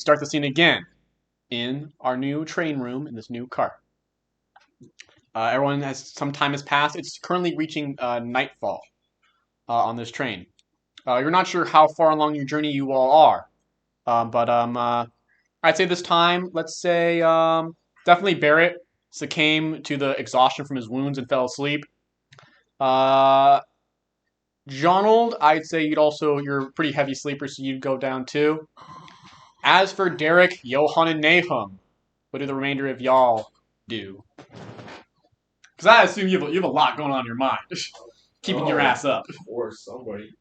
start the scene again in our new train room in this new car. Some time has passed. It's currently reaching nightfall on this train. You're not sure how far along your journey you all are, but I'd say this time, let's say definitely Barret succumbed to the exhaustion from his wounds and fell asleep. Jonald, I'd say you're a pretty heavy sleeper, so you'd go down too. As for Derek, Johan, and Nahum, what do the remainder of y'all do? Because I assume you have a lot going on in your mind, keeping your ass up. Or somebody.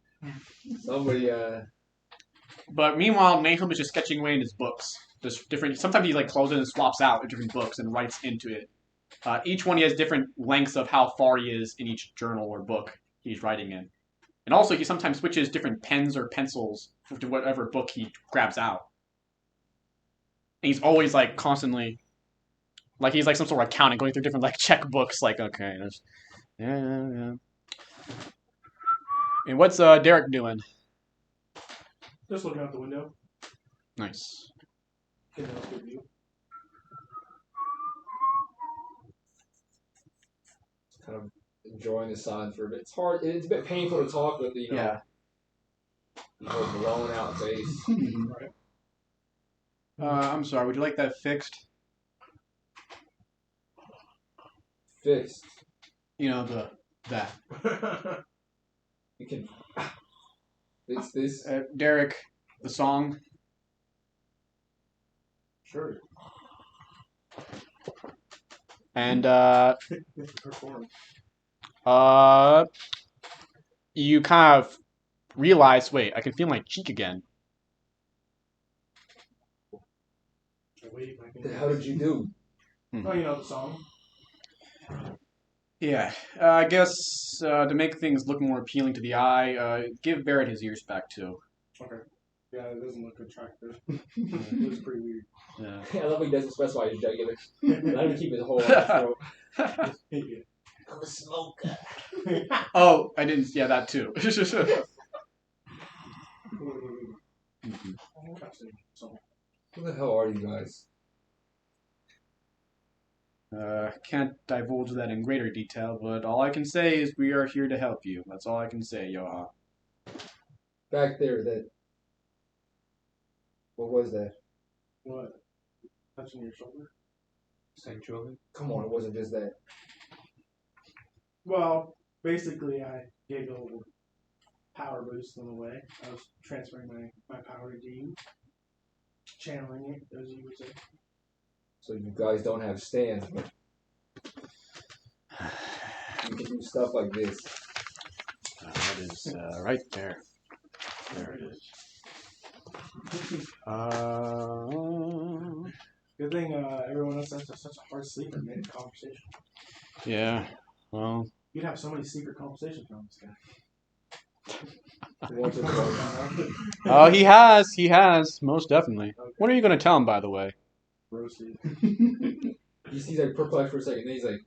But meanwhile, Nahum is just sketching away in his books. Just different. Sometimes he closes and swaps out different books and writes into it. Each one he has different lengths of how far he is in each journal or book he's writing in. And also he sometimes switches different pens or pencils to whatever book he grabs out. And he's always constantly, he's some sort of accountant going through different checkbooks. Okay, yeah. And what's Derek doing? Just looking out the window. Nice. Getting a good view. Kind of enjoying the silence for a bit. It's hard. It's a bit painful to talk with, Yeah. Blown out face. Right. I'm sorry, would you like that fixed? Fixed. That. You can fix this. Derek, the song. Sure. And Perform. you kind of realize, wait, I can feel my cheek again. How did you do? Oh, you know the song. Yeah, I guess to make things look more appealing to the eye, give Barret his ears back too. Okay. Yeah, it doesn't look attractive. It looks pretty weird. Yeah. I love when he doesn't specify his jugular. Let him keep his whole throat. I'm a smoker. Oh, I didn't. Yeah, that too. Who the hell are you guys? Can't divulge that in greater detail, but all I can say is we are here to help you. That's all I can say, Johan. Back there, what was that? What? Touching your shoulder? Sexually? Come on, it wasn't just that. Well, basically, I gave it a little power boost on the way. I was transferring my power to you. Channeling it, as you would say. So you guys don't have stands, but you can do stuff like this. That is right there. There it is. Good thing everyone else has such a hard sleeper made conversation. Yeah, well. You'd have so many secret conversations from this guy. Oh, he has, most definitely. Okay. What are you going to tell him, by the way? Roasted. He's perplexed for a second, then he's like,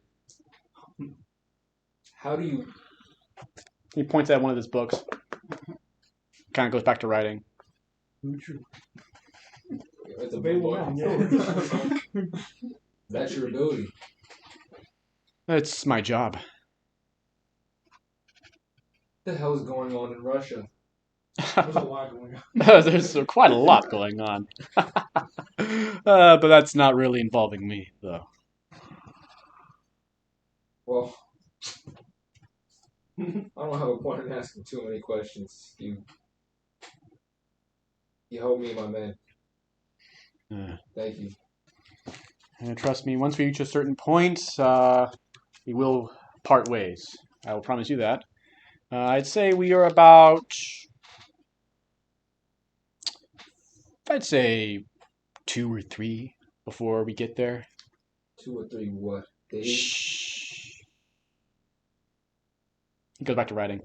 how do you... He points at one of his books. Kind of goes back to writing. It's a big one. That's your ability. It's my job. What the hell is going on in Russia? There's a lot going on. There's quite a lot going on. But that's not really involving me, though. Well, I don't have a point in asking too many questions. You help me, my man. Thank you. And trust me, once we reach a certain point, we will part ways. I will promise you that. I'd say we are about... I'd say 2 or 3 before we get there. 2 or 3 what? Days? Shh. He goes back to writing.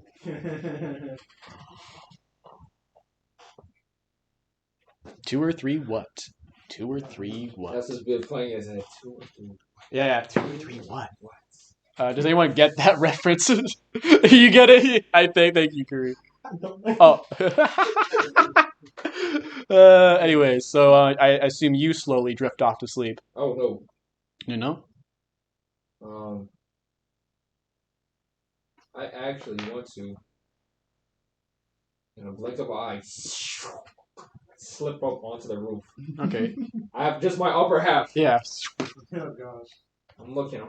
2 or 3 what? 2 or 3 what? That's as good playing as a 2 or 3. Yeah, 2 or 3 what? Does anyone get that reference? You get it? I think. Thank you, Curry. Oh. Anyway, so I assume you slowly drift off to sleep. Oh no. You know? I actually want to, in a blink of an eye, slip up onto the roof. Okay. I have just my upper half. Yeah. Oh gosh. I'm looking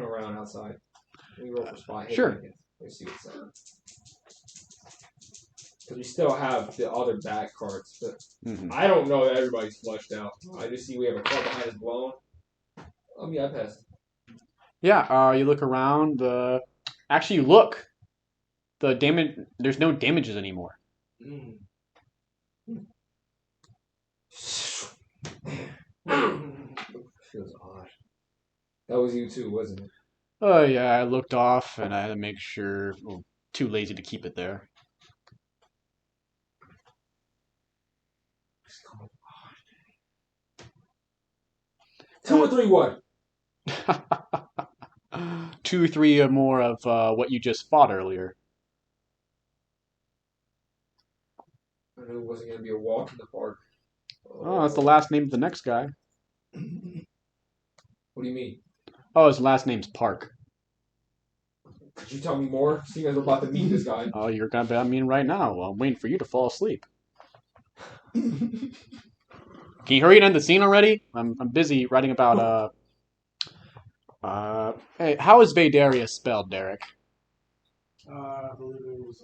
around outside. Let me roll for spot hidden. Sure. Let's see what's up. Because we still have the other back cards, but I don't know that everybody's flushed out. I just see we have a card behind us blown. Oh yeah, I passed. Yeah, you look around. Actually, you look. The damage. There's no damages anymore. Feels odd. That was you too, wasn't it? Oh yeah, I looked off and I had to make sure. Well, too lazy to keep it there. 2 or 3 what? 2 or 3 or more of what you just fought earlier. I knew it wasn't going to be a walk in the park. Oh, that's the last name of the next guy. What do you mean? Oh, his last name's Park. Could you tell me more? Seeing as we're about to meet this guy. Oh, you're gonna bet me right now. Well, I'm waiting for you to fall asleep. Can you hurry and end the scene already? I'm busy writing about Hey, how is Vaidarius spelled, Derek? I believe it was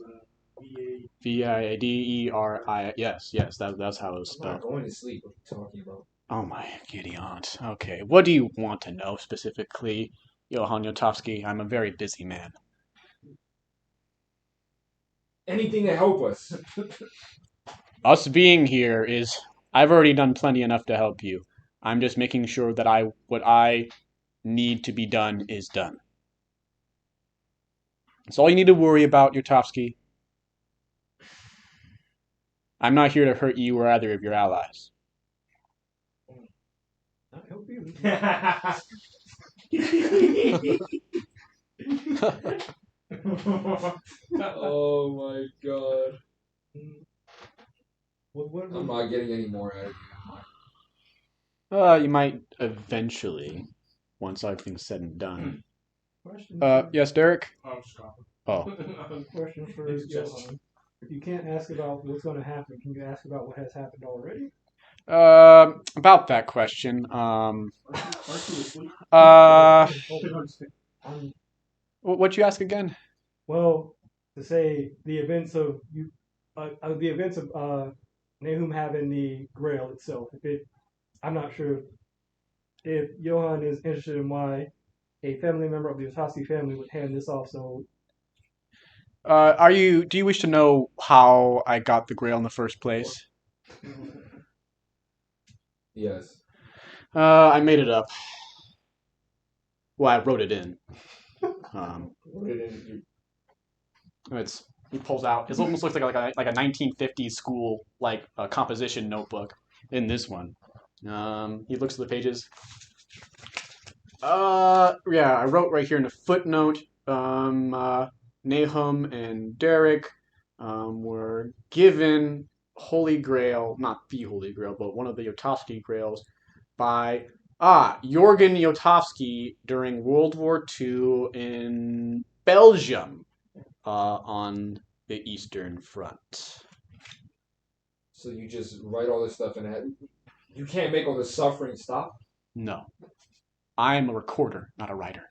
VA. Viaderi. Yes, that's how it was I'm not spelled. going to sleep. What are you talking about? Oh my giddy aunt. Okay, what do you want to know specifically, Johan Jotovski? I'm a very busy man. Anything to help us. Us being here is I've already done plenty enough to help you. I'm just making sure that what I need to be done is done. That's all you need to worry about, Jotovski. I'm not here to hurt you or either of your allies. I help you. Oh my god. I'm not getting any more out of you. You might eventually, once everything's said and done. Question. Yes, Derek? I'm stopping. Oh. Question for It's just- Johan. If you can't ask about what's going to happen, can you ask about what has happened already? About that question. Aren't you asleep? What'd you ask again? Well, to say the events of Nahum having the Grail itself. I'm not sure if Johan is interested in why a family member of the Jotovski family would hand this off. So, Do you wish to know how I got the Grail in the first place? Yes. I made it up. Well, I wrote it in. He pulls out. It almost looks like a 1950s school composition notebook. In this one, he looks at the pages. Yeah, I wrote right here in a footnote. Nahum and Derek were given Holy Grail, not the Holy Grail, but one of the Jotovski Grails by Jorgen Jotovski during World War II in Belgium on the Eastern Front. So you just write all this stuff in it. You can't make all the suffering stop? No. I am a recorder, not a writer.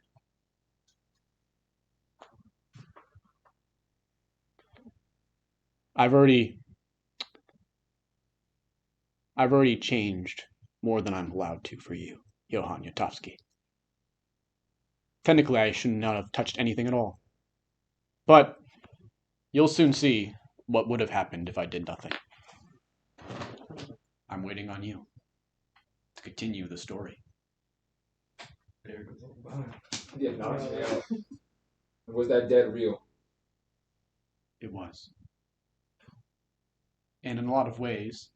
I've already changed more than I'm allowed to for you, Johan Jotovski. Technically, I should not have touched anything at all. But you'll soon see what would have happened if I did nothing. I'm waiting on you to continue the story. Yeah, knocked me out. Was that dead real? It was. And in a lot of ways,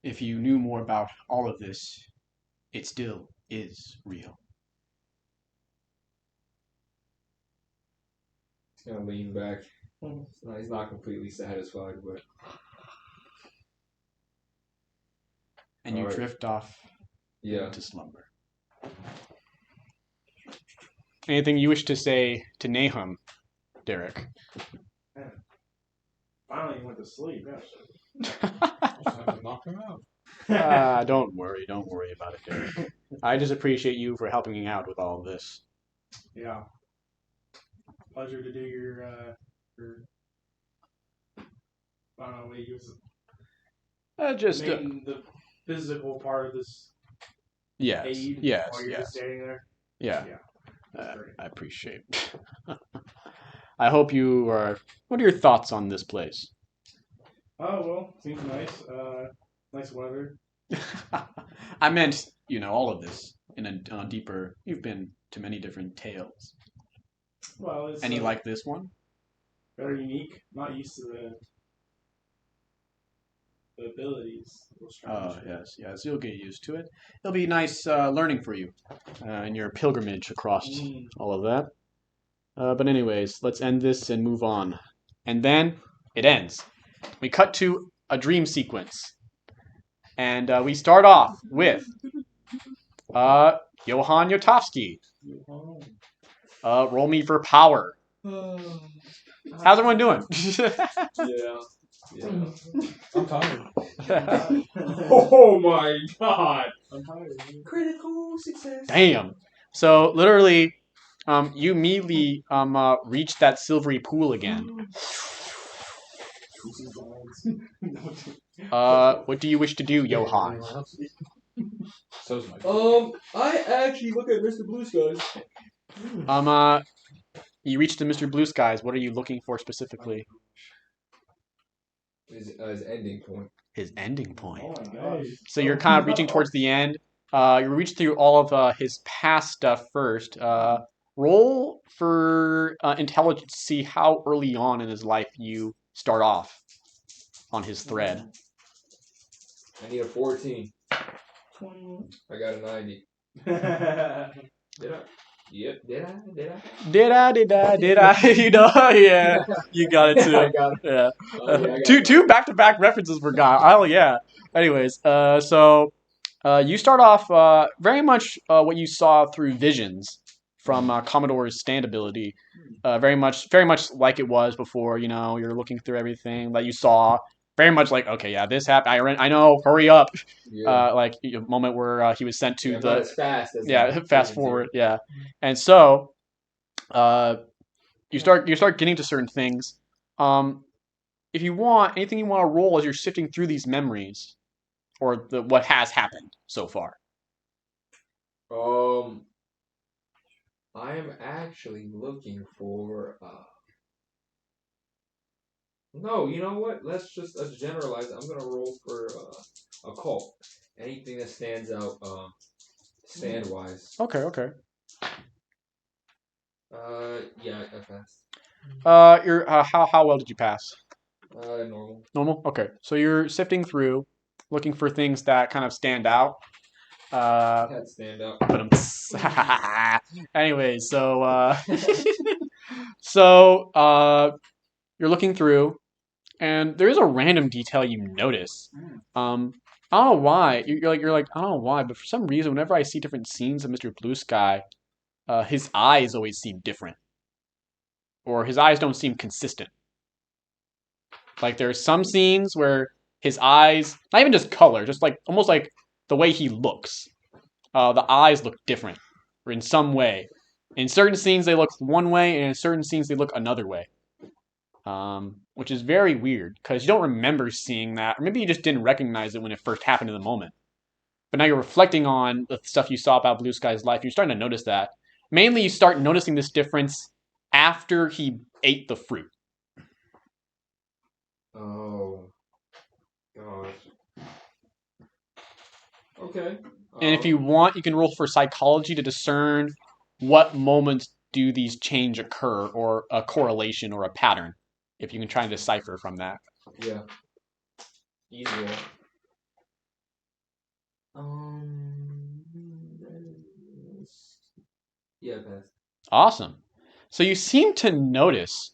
if you knew more about all of this, it still is real. He's gonna lean back. No, he's not completely satisfied, but And you Alright. drift off yeah. into slumber. Anything you wish to say to Nahum, Derek? Finally went to sleep. Knock him out. Don't worry about it, Derek. I just appreciate you for helping me out with all of this. Yeah. Pleasure to do your I don't know what you use. The physical part of this yes, aid yes, while you're yes. just standing there. Yeah. That's great. I appreciate it. I hope you are... What are your thoughts on this place? Oh, well, seems nice. Nice weather. I meant, all of this in a deeper... You've been to many different tales. Well, it's Any like this one? very unique. Not used to the abilities. Oh, yes. You'll get used to it. It'll be nice learning for you in your pilgrimage across all of that. But anyways, let's end this and move on. And then it ends. We cut to a dream sequence. And we start off with Johan Jotovski. Roll me for power. How's everyone doing? Yeah. I'm tired. Oh my god! I'm tired. Critical success. Damn. So literally, you immediately reach that silvery pool again. What do you wish to do, Johan? So's my I actually look at Mr. Blue Skies. You reach to Mr. Blue Skies. What are you looking for specifically? His ending point. His ending point. Oh my gosh. So you're kind of reaching towards the end. You reach through all of his past stuff first. Roll for intelligence to see how early on in his life you start off on his thread. I need a 14. 21. I got a 90. Did I? Yep. Did I? Did I? Yeah. You got it too. I got it. Yeah. Oh, yeah, I got Two back-to-back references for God. Oh yeah. Anyways, so you start off very much what you saw through visions from Commodore's stand ability. Very much like it was before. You're looking through everything that you saw. Very much like, okay, yeah, this happened. I know. Hurry up. Yeah. Like a moment where he was sent to Yeah, the not as fast as fast forward. Yeah, and so you start getting to certain things. If you want anything you want to roll as you're sifting through these memories or what has happened so far. I am actually looking for. No, you know what? Let's just generalize. I'm gonna roll for occult. Anything that stands out, stand wise. Okay. Yeah, I passed. You're how well did you pass? Normal. Normal. Okay, so you're sifting through, looking for things that kind of stand out. Had stand out. Anyways, so you're looking through, and there is a random detail you notice. I don't know why. You're like I don't know why, but for some reason, whenever I see different scenes of Mr. Blue Sky, his eyes always seem different, or his eyes don't seem consistent. Like there's some scenes where his eyes, not even just color, just like almost like the way he looks. The eyes look different, or in some way. In certain scenes they look one way, and in certain scenes they look another way. Which is very weird, because you don't remember seeing that, or maybe you just didn't recognize it when it first happened in the moment. But now you're reflecting on the stuff you saw about Blue Sky's life, and you're starting to notice that. Mainly you start noticing this difference after he ate the fruit. Oh. Gosh. Okay. And if you want, you can roll for psychology to discern what moments do these change occur, or a correlation or a pattern, if you can try and decipher from that. Yeah. Easy. Yeah, passed. Awesome. So you seem to notice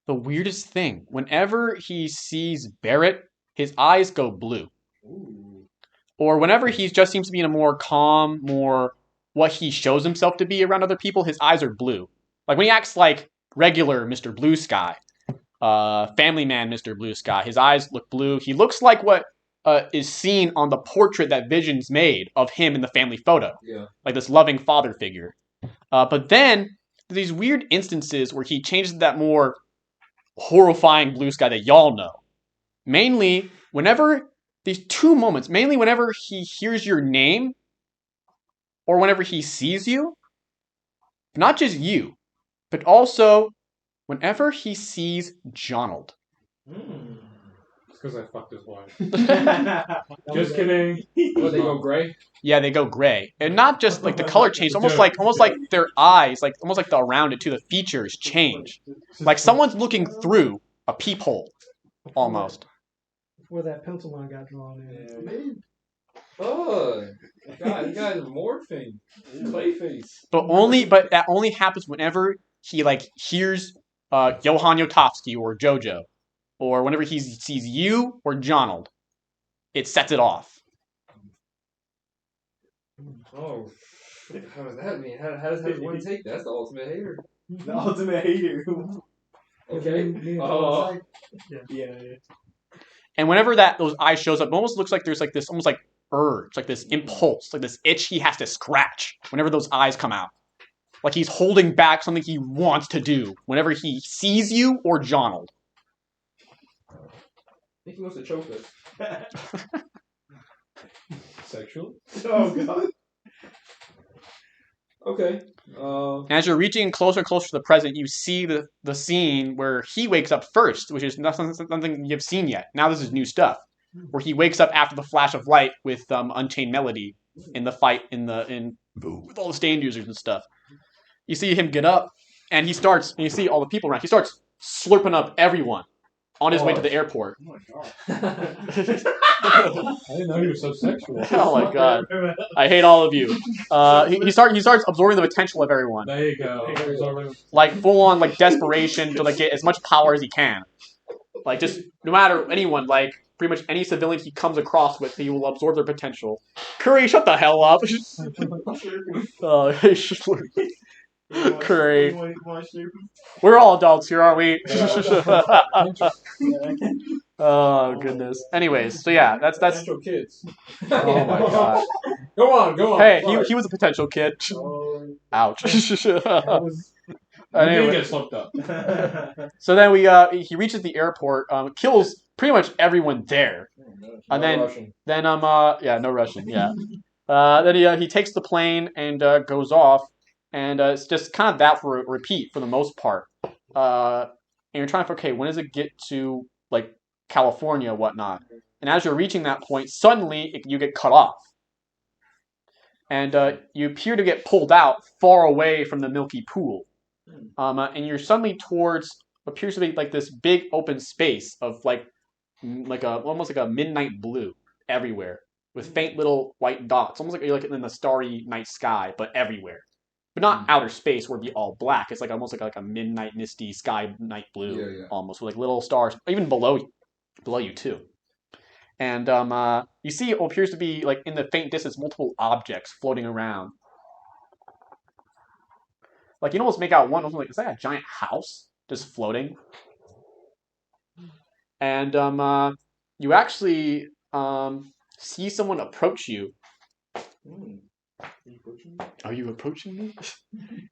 the weirdest thing. Whenever he sees Barret, his eyes go blue. Ooh. Or whenever he just seems to be in a more calm, more what he shows himself to be around other people, his eyes are blue. Like when he acts like regular Mr. Blue Sky, family man Mr. Blue Sky, his eyes look blue. He looks like what is seen on the portrait that Vision's made of him in the family photo. Yeah. Like this loving father figure. But then these weird instances where he changes that more horrifying Blue Sky that y'all know. Mainly, whenever these two moments, mainly whenever he hears your name or whenever he sees you, not just you, but also whenever he sees Jonald. It's because I fucked his wife. Just Just kidding. What, they go gray? Yeah, they go gray, and not just like the color change, almost like their eyes, like almost like the around it too. The features change, like someone's looking through a peephole, almost. Before that pencil line got drawn in. Oh, God, you guys are morphing. Clayface. But that only happens whenever he like hears Johan Jotovski or JoJo, or whenever he sees you or Jonald, it sets it off. Oh, how does that mean? How does one take that? That's the ultimate hater. The ultimate hater. Okay. Yeah. And whenever those eyes shows up, it almost looks like there's like this almost like urge, like this impulse, like this itch he has to scratch whenever those eyes come out. Like he's holding back something he wants to do whenever he sees you or Jonald. I think he wants to choke us. Sexually? Oh god. Okay. And as you're reaching closer and closer to the present, you see the scene where he wakes up first, which is nothing you've seen yet. Now this is new stuff, where he wakes up after the flash of light with Unchained Melody in the fight with all the stand users and stuff. You see him get up, and you see all the people around. He starts slurping up everyone on his way to the airport. Oh my god. I didn't know he was so sexual. Oh my god. I hate all of you. He starts absorbing the potential of everyone. There you go. Like full on like desperation to like get as much power as he can. Like just no matter anyone, like pretty much any civilian he comes across with, he will absorb their potential. Curry, shut the hell up. Curry. We're all adults here, aren't we? Oh goodness. Anyways, so yeah, that's Potential kids. oh my god. Go on. Hey, he was a potential kid. Ouch. You did Anyway, get slipped up. so then he reaches the airport, kills pretty much everyone there. And No Russian. then no Russian, yeah. Then he takes the plane and goes off, and it's just kind of that for a repeat for the most part. And you're trying to okay, when does it get to like California, whatnot? And as you're reaching that point, suddenly you get cut off, and you appear to get pulled out far away from the milky pool, and you're suddenly towards what appears to be like this big open space of almost like a midnight blue everywhere, with faint little white dots, almost like you're like in the starry night sky, but everywhere. But not outer space where it'd be all black. It's like almost like a midnight misty sky night blue, almost with like little stars, even below you too. And you see what appears to be like in the faint distance multiple objects floating around. Like you can almost make out one. Like it's like a giant house just floating. And you actually see someone approach you. Are you approaching me?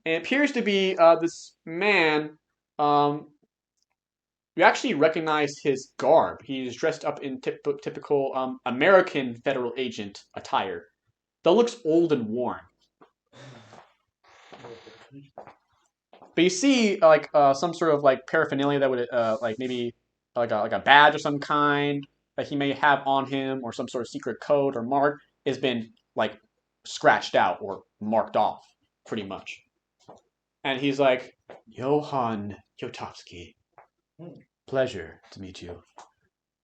And it appears to be this man. You actually recognize his garb. He's dressed up in typical American federal agent attire. That looks old and worn. But you see like some sort of like paraphernalia that would like maybe like a badge of some kind that he may have on him, or some sort of secret code or mark has been like scratched out or marked off, pretty much. And he's like, Johan Jotovski. Pleasure to meet you.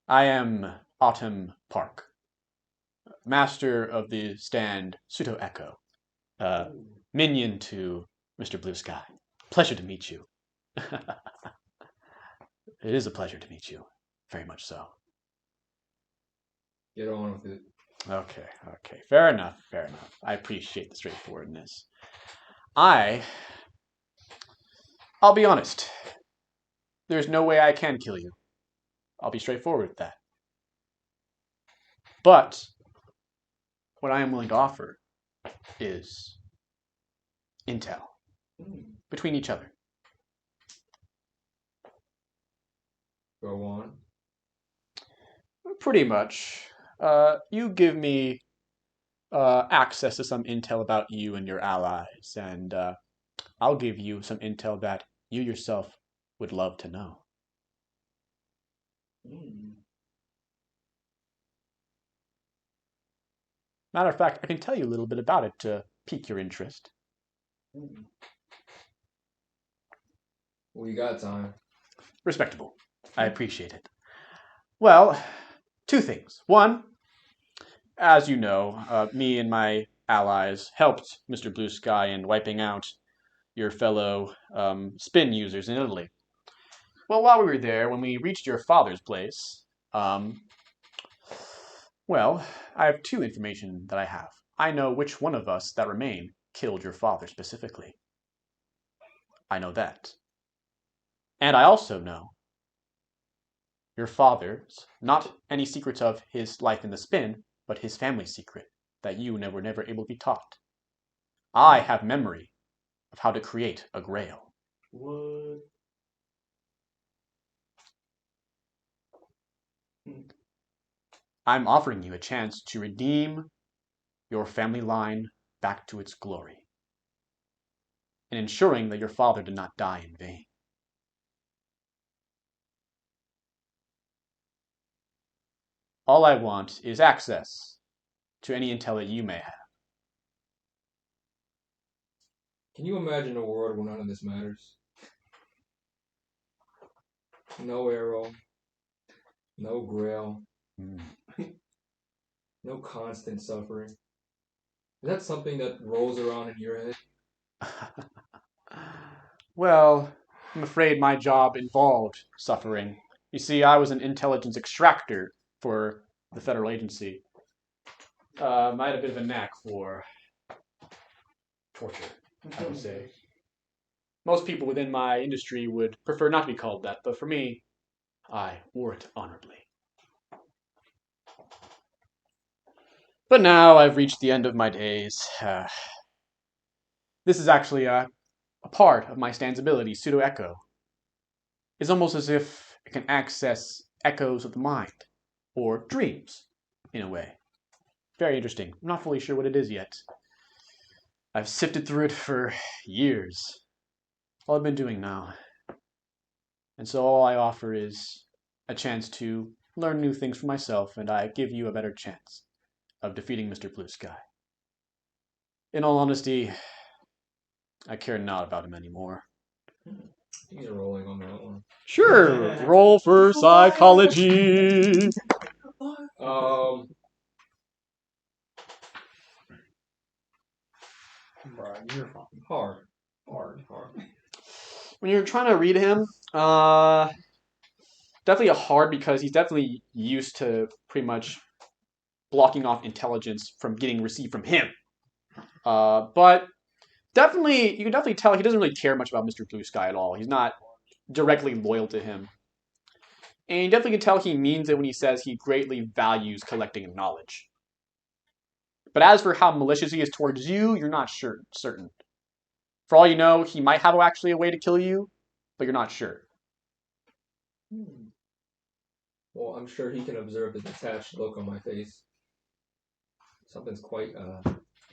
I am Autumn Park, master of the stand Pseudo Echo, minion to Mr. Blue Sky. Pleasure to meet you. It is a pleasure to meet you. Very much so. Get on with it. Okay. Fair enough. I appreciate the straightforwardness. I'll be honest. There's no way I can kill you. I'll be straightforward with that. But what I am willing to offer is intel between each other. Go on. Pretty much. You give me access to some intel about you and your allies, and I'll give you some intel that you yourself would love to know. Matter of fact, I can tell you a little bit about it to pique your interest. We got time. Respectable. I appreciate it. Well, two things. One, as you know, me and my allies helped Mr. Blue Sky in wiping out your fellow spin users in Italy. Well, while we were there, when we reached your father's place, well, I have two information that I have. I know which one of us that remain killed your father specifically. I know that. And I also know your father's, not any secrets of his life in the spin, but his family secret that you were never able to be taught. I have memory of how to create a grail. What? I'm offering you a chance to redeem your family line back to its glory, and ensuring that your father did not die in vain. All I want is access to any intel that you may have. Can you imagine a world where none of this matters? No arrow. No grail. No constant suffering. Is that something that rolls around in your head? Well, I'm afraid my job involved suffering. You see, I was an intelligence extractor for the federal agency. I had a bit of a knack for torture, I would say. Most people within my industry would prefer not to be called that, but for me, I wore it honorably. But now I've reached the end of my days. This is actually a part of my stand's ability, pseudo-echo. It's almost as if it can access echoes of the mind, or dreams, in a way. Very interesting. I'm not fully sure what it is yet. I've sifted through it for years. All I've been doing now. And so all I offer is a chance to learn new things for myself, and I give you a better chance of defeating Mr. Blue Sky. In all honesty, I care not about him anymore. He's rolling on that one. Sure, roll for psychology. Brian, you're fucking Hard. When you're trying to read him, definitely a hard because he's definitely used to pretty much blocking off intelligence from getting received from him. But definitely, you can definitely tell he doesn't really care much about Mr. Blue Sky at all. He's not directly loyal to him. And you definitely can tell he means it when he says he greatly values collecting knowledge. But as for how malicious he is towards you, you're not certain. For all you know, he might have actually a way to kill you, but you're not sure. Well, I'm sure he can observe the detached look on my face. Something's quite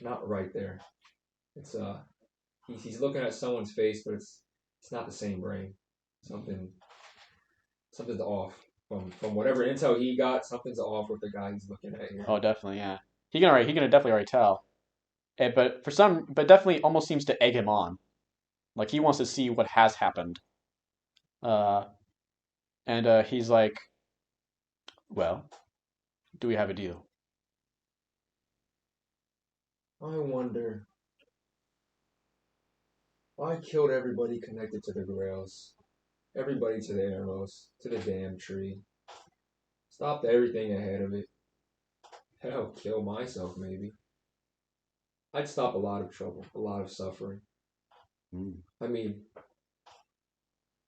not right there. It's he's looking at someone's face, but it's not the same brain. Something's off from whatever intel he got. Something's off with the guy he's looking at here. Oh, definitely, yeah. He can definitely already tell. But definitely almost seems to egg him on. Like he wants to see what has happened. And he's like, well, do we have a deal? I wonder. I killed everybody connected to the Grails. Everybody to the airmost, to the damn tree. Stopped everything ahead of it. Hell, kill myself maybe. I'd stop a lot of trouble, a lot of suffering. I mean,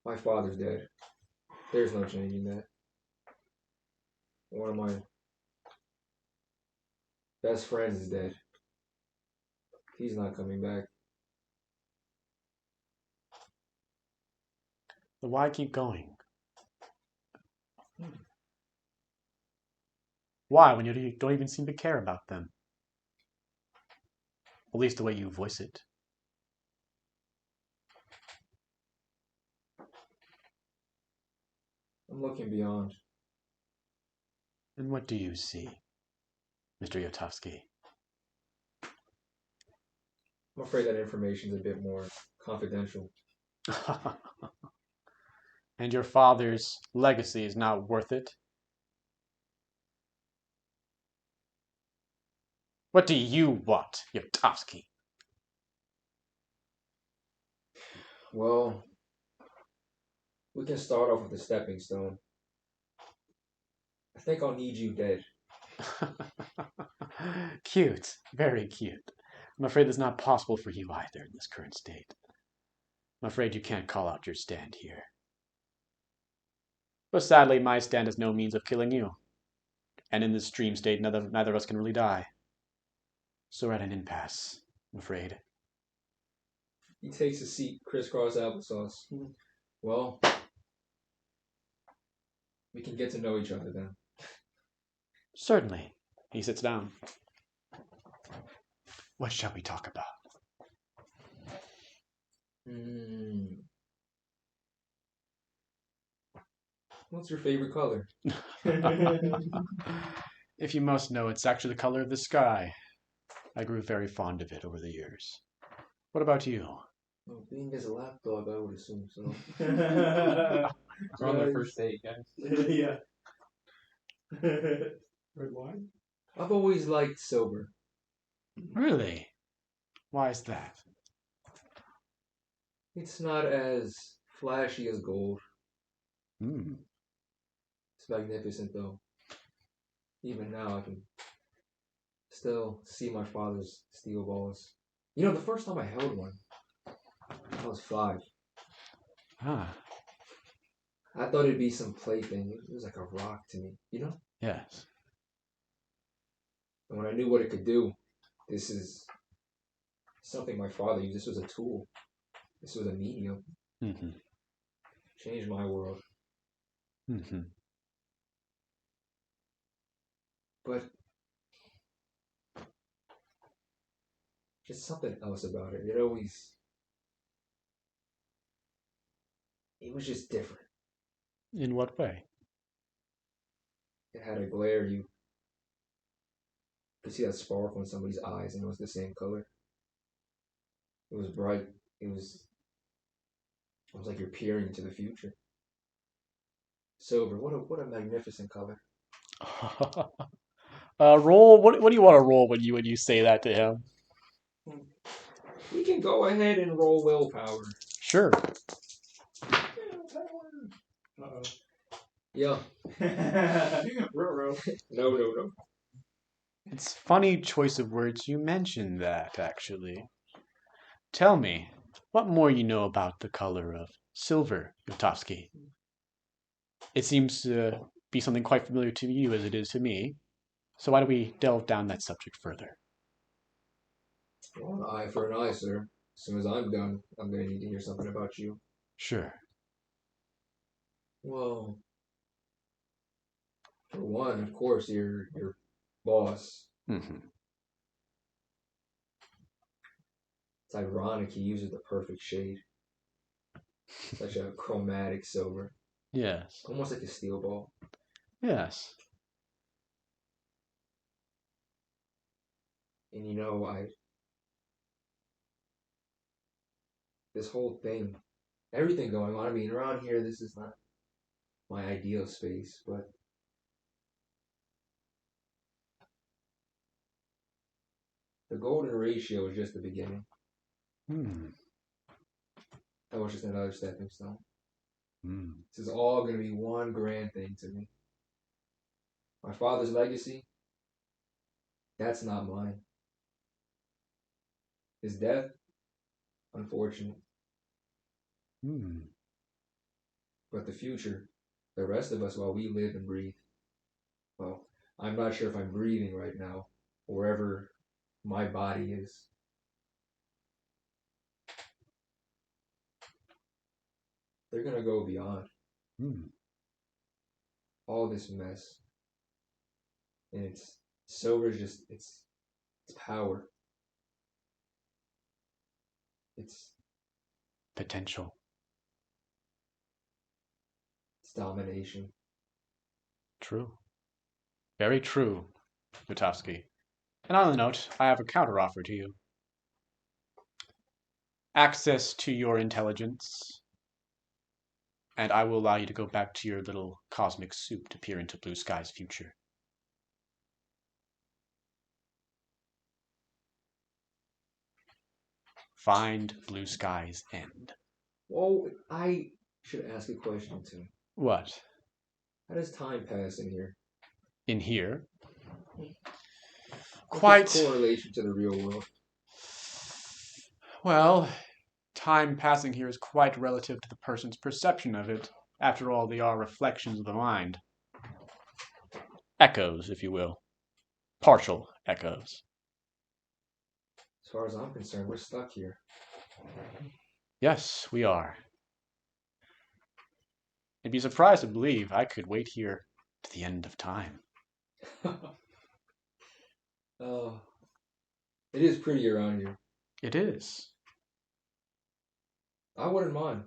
my father's dead. There's no changing that. One of my best friends is dead. He's not coming back. Then why keep going? Why, when you don't even seem to care about them? At least the way you voice it. I'm looking beyond. And what do you see, Mr. Jotovski? I'm afraid that information's a bit more confidential. And your father's legacy is not worth it? What do you want, Jotovski? Well, we can start off with a stepping stone. I think I'll need you dead. Cute. Very cute. I'm afraid it's not possible for you either in this current state. I'm afraid you can't call out your stand here. But sadly, my stand has no means of killing you. And in this dream state, neither of us can really die. So we're at an impasse, I'm afraid. He takes a seat, crisscross applesauce. Well, we can get to know each other then. Certainly. He sits down. What shall we talk about? What's your favorite color? If you must know, it's actually the color of the sky. I grew very fond of it over the years. What about you? Well, being as a lapdog, I would assume so. We're on the first date, guys. Yeah. Red wine? I've always liked silver. Really? Why is that? It's not as flashy as gold. It's magnificent, though. Even now, I can still see my father's steel balls. You know, the first time I held one, I was 5. Ah, I thought it'd be some plaything. It was like a rock to me, you know? yes. And when I knew what it could do, this is something my father used. This was a tool. This was a medium. Mm-hmm. Changed my world. Mm-hmm. But just something else about it. It was just different. In what way? It had a glare. You could see that sparkle in somebody's eyes, and it was the same color. It was bright. It was like you're peering into the future. Silver. What a magnificent color. Roll. What do you want to roll when you say that to him? We can go ahead and roll willpower. Sure. Uh-oh. Yeah. Ruh-roh. No. It's funny choice of words. You mentioned that, actually. Tell me, what more you know about the color of silver, Jotovski? It seems to be something quite familiar to you as it is to me. So why don't we delve down that subject further? Well, an eye for an eye, sir. As soon as I'm done, I'm going to need to hear something about you. Sure. Well, for one, of course, your boss. Mm-hmm. It's ironic he uses the perfect shade. Such a chromatic silver. Yes. Almost like a steel ball. Yes. And this whole thing, everything going on, I mean, around here, this is not my ideal space, but the golden ratio is just the beginning. Hmm. That was just another stepping stone. This is all going to be one grand thing to me. My father's legacy, that's not mine. His death, unfortunate. But the future, the rest of us while we live and breathe, well, I'm not sure if I'm breathing right now, wherever my body is. They're going to go beyond all this mess. And it's silver's just, it's power. It's Potential. domination. True. Very true, Jotovski. And on the note, I have a counteroffer to you. Access to your intelligence, and I will allow you to go back to your little cosmic soup to peer into Blue Sky's future. Find Blue Sky's end. Oh, I should ask a question too. What? How does time pass in here? In here? What's Quite. its correlation to the real world? Well, time passing here is quite relative to the person's perception of it. After all, they are reflections of the mind. Echoes, if you will. Partial echoes. As far as I'm concerned, we're stuck here. Yes, we are. You'd be surprised to believe I could wait here to the end of time. Oh, it is pretty around here. It is. I wouldn't mind.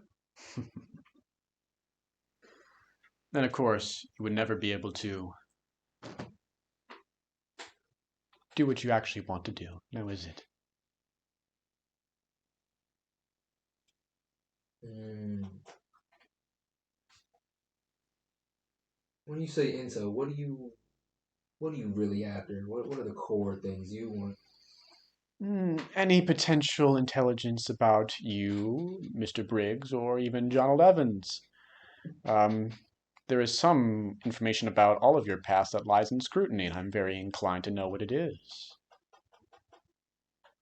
Then, of course, you would never be able to do what you actually want to do. Now, is it? When you say intel, what are you really after? What are the core things you want? Any potential intelligence about you, Mr. Briggs, or even Jonald Evans. There is some information about all of your past that lies in scrutiny, and I'm very inclined to know what it is.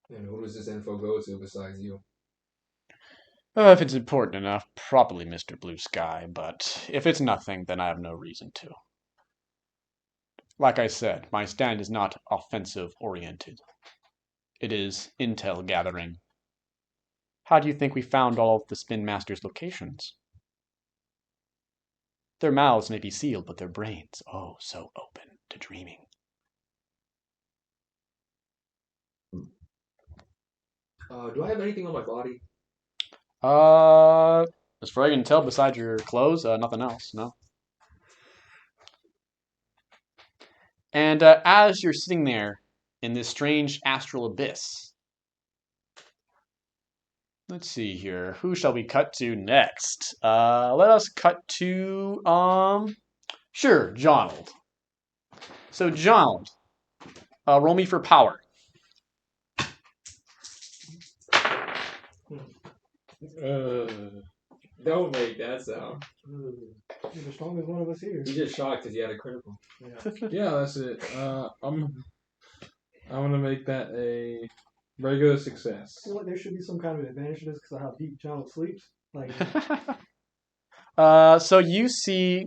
And who does this info go to besides you? If it's important enough, probably Mr. Blue Sky, but if it's nothing, then I have no reason to. Like I said, my stand is not offensive-oriented. It is intel gathering. How do you think we found all of the Spin Masters' locations? Their mouths may be sealed, but their brains, oh, so open to dreaming. Do I have anything on my body? As far as I can tell, besides your clothes, nothing else, no. And as you're sitting there in this strange astral abyss, let's see here. Who shall we cut to next? Let us cut to, sure, Jonald. So, Jonald, roll me for power. Don't make that sound. You're the strongest one of us here. He just shocked because he had a critical. Yeah, that's it. I'm gonna make that a regular success. I feel like there should be some kind of advantage to this because of how deep John sleeps. Like, So you see,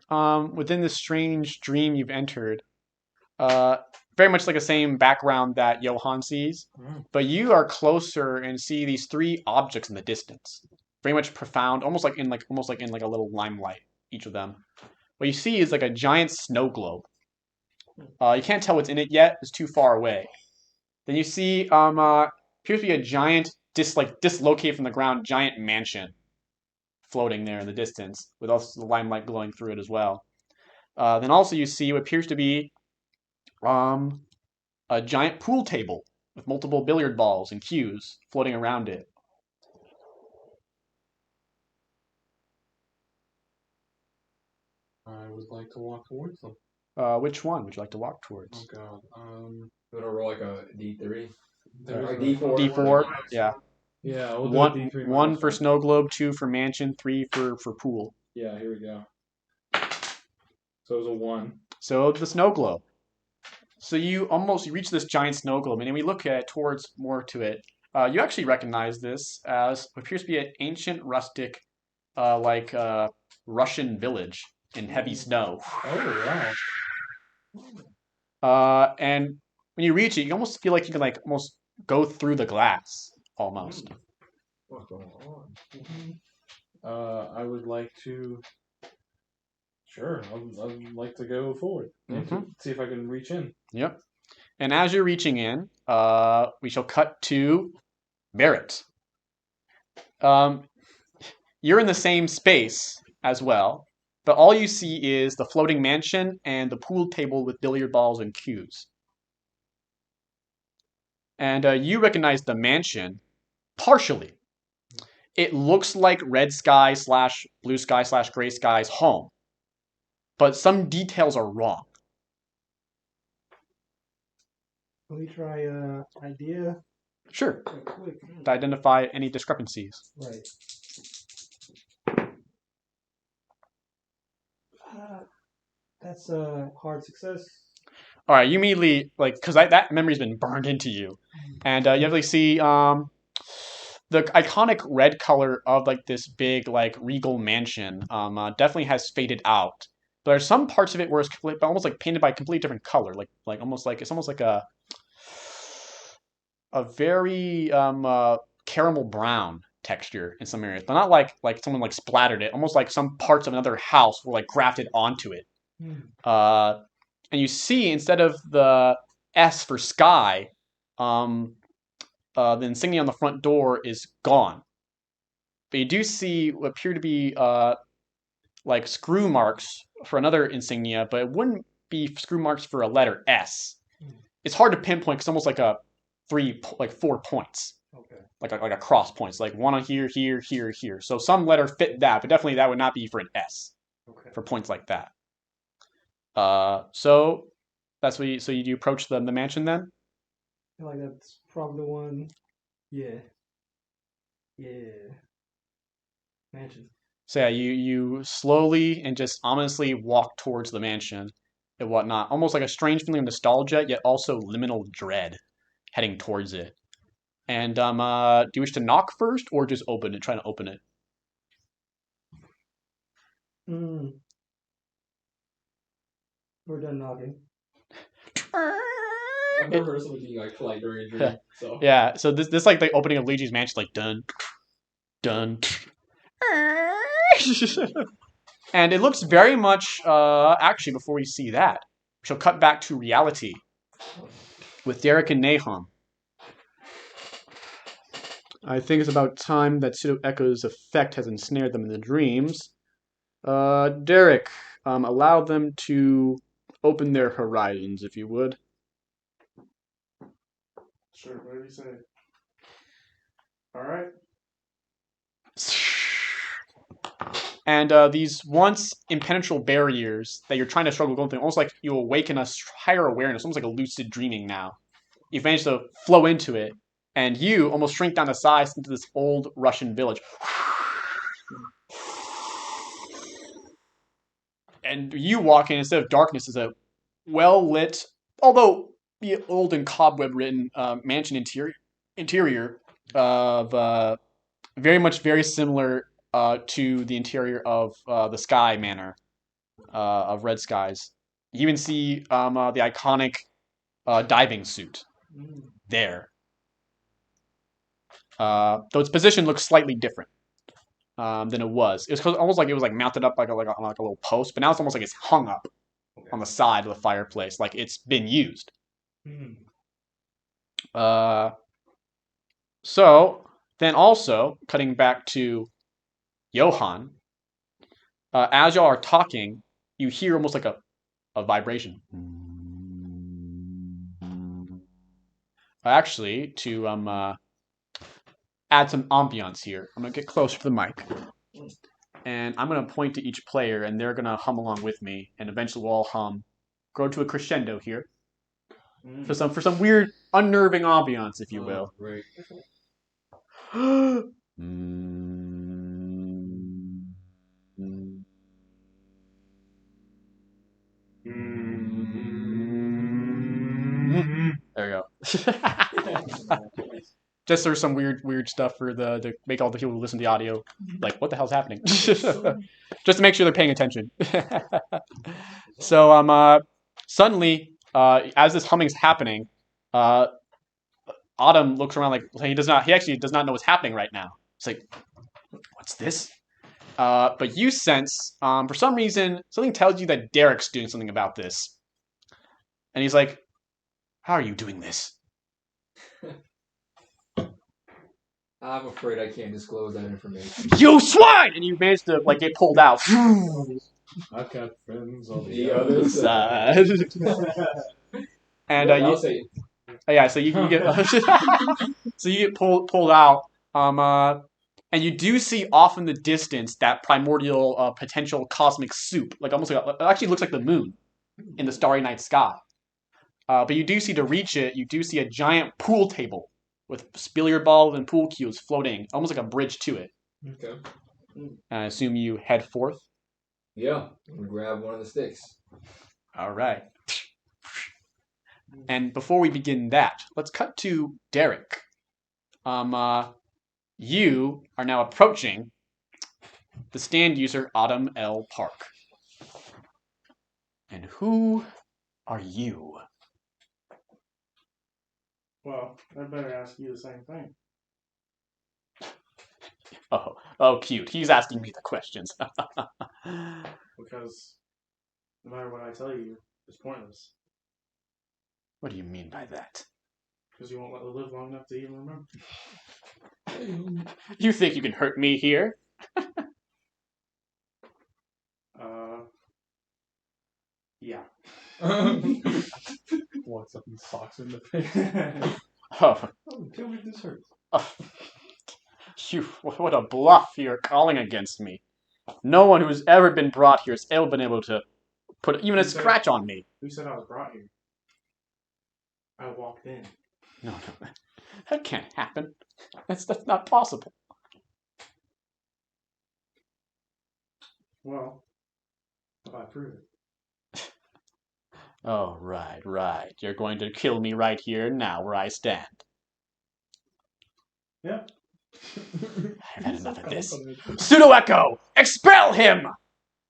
within this strange dream you've entered, very much like the same background that Johan sees, but you are closer and see these three objects in the distance, very much profound, almost like in like a little limelight. Each of them. What you see is like a giant snow globe. You can't tell what's in it yet; it's too far away. Then you see appears to be a giant, dislocated from the ground, giant mansion floating there in the distance, with also the limelight glowing through it as well. Then also you see what appears to be a giant pool table with multiple billiard balls and cues floating around it. I would like to walk towards them. Which one would you like to walk towards? Oh god. You want to roll like a D3? There's Or a- D4? D4, yeah. Yeah, we'll do One, a D3 one minus for one. snow globe, 2 for mansion, 3 for pool. Yeah, here we go. So it was a 1. So the snow globe. So you reach this giant snow globe, and when we look at towards more to it, you actually recognize this as what appears to be an ancient rustic, Russian village in heavy snow. Oh, wow. And when you reach it, you almost feel like you can like almost go through the glass almost. What's going on? I would like to. Sure, I'd like to go forward and to see if I can reach in. Yep. And as you're reaching in, we shall cut to Barret. You're in the same space as well, but all you see is the floating mansion and the pool table with billiard balls and cues. And you recognize the mansion partially. It looks like red sky / blue sky / gray sky's home, but some details are wrong. Let me try idea Sure. real quick. To identify any discrepancies. Right. That's a hard success. All right, you immediately because that memory's been burned into you, and you definitely see the iconic red color of like this big like regal mansion definitely has faded out. But there's some parts of it where it's almost like painted by a completely different color, like almost like it's almost like a very caramel brown texture in some areas, but not like someone like splattered it. Almost like some parts of another house were like grafted onto it. And you see instead of the S for sky, the insignia on the front door is gone. But you do see what appear to be like screw marks for another insignia, but it wouldn't be screw marks for a letter S. It's hard to pinpoint because it's almost like 4 points. Okay. Like a cross points, like one on here, here, here, here. So some letter fit that, but definitely that would not be for an S. Okay. For points like that. So that's what you approach the mansion then? I feel like that's probably the one. Yeah. Yeah. Mansion. So yeah, you slowly and just ominously walk towards the mansion and whatnot, almost like a strange feeling of nostalgia, yet also liminal dread, heading towards it. And do you wish to knock first, or just open it? Try to open it. We're done knocking. I've never heard someone being like polite during a dream. So Yeah, so this like the opening of Luigi's Mansion, like dun, dun. And it looks very much, actually, before we see that, she'll cut back to reality with Derek and Nahum. I think it's about time that Pseudo Echo's effect has ensnared them in the dreams. Derek, allow them to open their horizons, if you would. Sure, whatever you say. All right. And these once impenetrable barriers that you're trying to struggle going through, almost like you awaken a higher awareness, almost like a lucid dreaming now. You've managed to flow into it, and you almost shrink down to size into this old Russian village. And you walk in, instead of darkness, is a well-lit, although the old and cobweb-ridden mansion interior of very similar to the interior of the Sky Manor of Red Skies. You even see the iconic diving suit there. Though its position looks slightly different than it was. It was almost like it was like mounted up like a little post, but now it's almost like it's hung up on the side of the fireplace, like it's been used. So then also cutting back to Johan, as y'all are talking, you hear almost like a vibration. Actually, to add some ambiance here, I'm gonna get closer to the mic, and I'm gonna point to each player, and they're gonna hum along with me, and eventually we'll all hum, grow to a crescendo here, for some weird unnerving ambiance, if you will. Great. There we go. Just there's some weird stuff for to make all the people who listen to the audio like, what the hell's happening? Just to make sure they're paying attention. So suddenly, as this humming's happening, Autumn looks around like he actually does not know what's happening right now. It's like, what's this? But you sense, for some reason, something tells you that Derek's doing something about this. And he's like, how are you doing this? I'm afraid I can't disclose that information. You swine! And you manage to get pulled out. I've got friends on The other side. And I'll say, so you get so you get pulled out. And you do see off in the distance that primordial potential cosmic soup, like almost it actually looks like the moon in the starry night sky. But you do see to reach it, you do see a giant pool table with billiard balls and pool cues floating, almost like a bridge to it. okay. And I assume you head forth. Yeah, we grab one of the sticks. All right. And before we begin that, let's cut to Derek. You are now approaching the stand user Autumn L. Park. And who are you? Well, I better ask you the same thing. Oh, cute. He's asking me the questions. Because no matter what I tell you, it's pointless. What do you mean by that? Because you won't let me live long enough to even remember. You think you can hurt me here? Yeah. Walks up and socks in the face. Oh, Tell me this hurts. what a bluff you're calling against me. No one who's ever been brought here has ever been able to put even a scratch on me. Who said I was brought here? I walked in. No, that can't happen. That's not possible. Well, I prove it. Oh, right. You're going to kill me right here and now where I stand. Yeah. I've had enough of this. Pseudo-Echo! Expel him!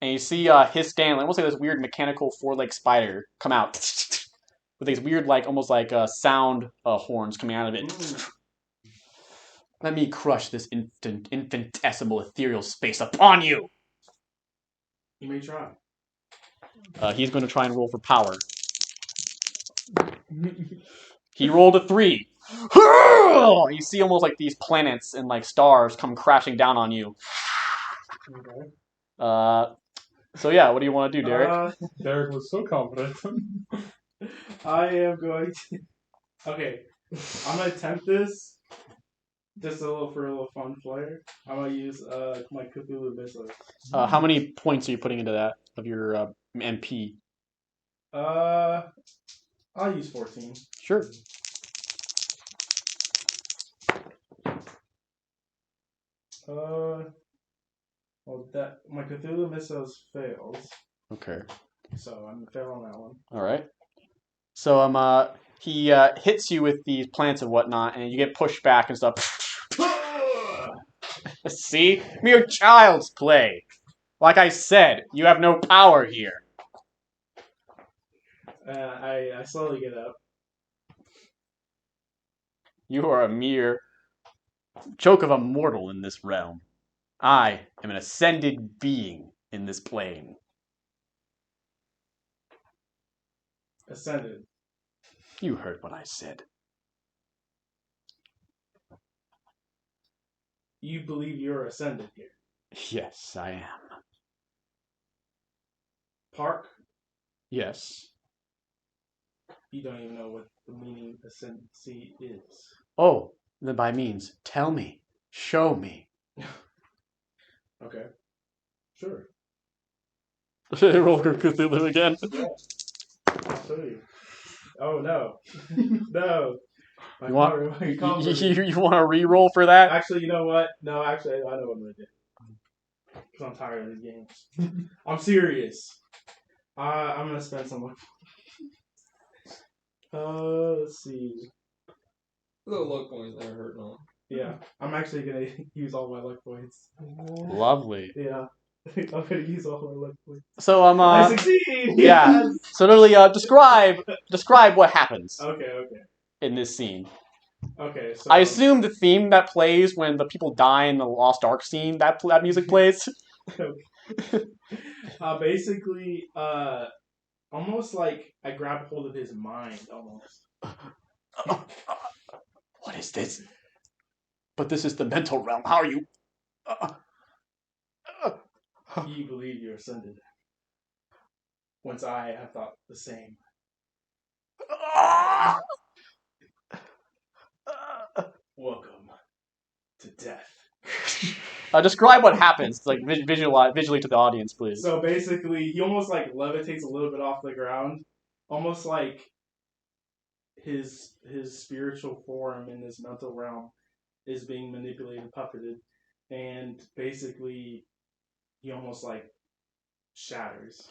And you see his stand, almost like this weird mechanical four-legged spider come out with these weird, almost like sound horns coming out of it. Let me crush this infinitesimal ethereal space upon you! You may try. He's going to try and roll for power. He rolled a 3. You see almost like these planets and stars come crashing down on you. Okay. So yeah, what do you want to do, Derek? Derek was so confident. I am going to... Okay. I'm going to attempt this. Just for a little fun flair. I'm going to use my Cthulhu Missile. How many points are you putting into that of your MP? I'll use 14. Sure. Well, that my Cthulhu Missiles fails, Okay. so I'm gonna fail on that one. All right. So he hits you with these plants and whatnot, and you get pushed back and stuff. See, mere child's play. Like I said, you have no power here. I slowly get up. You are a mere joke of a mortal in this realm. I am an ascended being in this plane. Ascended. You heard what I said. You believe you're ascended here. Yes, I am. Park, Yes. you don't even know what the meaning of ascendancy is. Oh, then by means, tell me. Show me. Okay. Sure. Roll for Cthulhu again. I'll show you. Oh, no. No. You want My combo. you want to re-roll for that? Actually, you know what? No, actually, I know what I'm gonna do. Because I'm tired of these games. I'm serious. I'm gonna spend some money. Let's see. Little luck points never hurt no one. Yeah, I'm actually gonna use all my luck points. Lovely. Yeah, I'm gonna use all my luck points. So I succeed. yeah. Yes! So literally, describe what happens Okay. in this scene. Okay. So I assume the theme that plays when the people die in the Lost Ark scene, that music plays. basically, almost like I grabbed hold of his mind, almost. What is this? But this is the mental realm. How are you? You believe you're ascended. Once I have thought the same. Welcome to death. Describe what happens, like visually to the audience, please. So basically, he almost like levitates a little bit off the ground, almost like his spiritual form in this mental realm is being manipulated, puppeted, and basically he almost like shatters.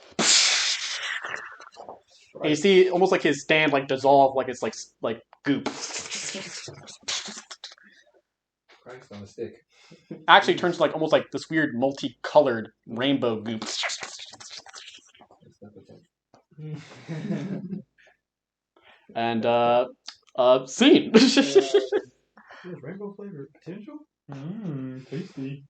And you see almost like his stand like dissolve, like it's like goop. Christ on a stick. Actually, it turns like almost like this weird multicolored rainbow goop. And scene. Rainbow flavor potential? Tasty.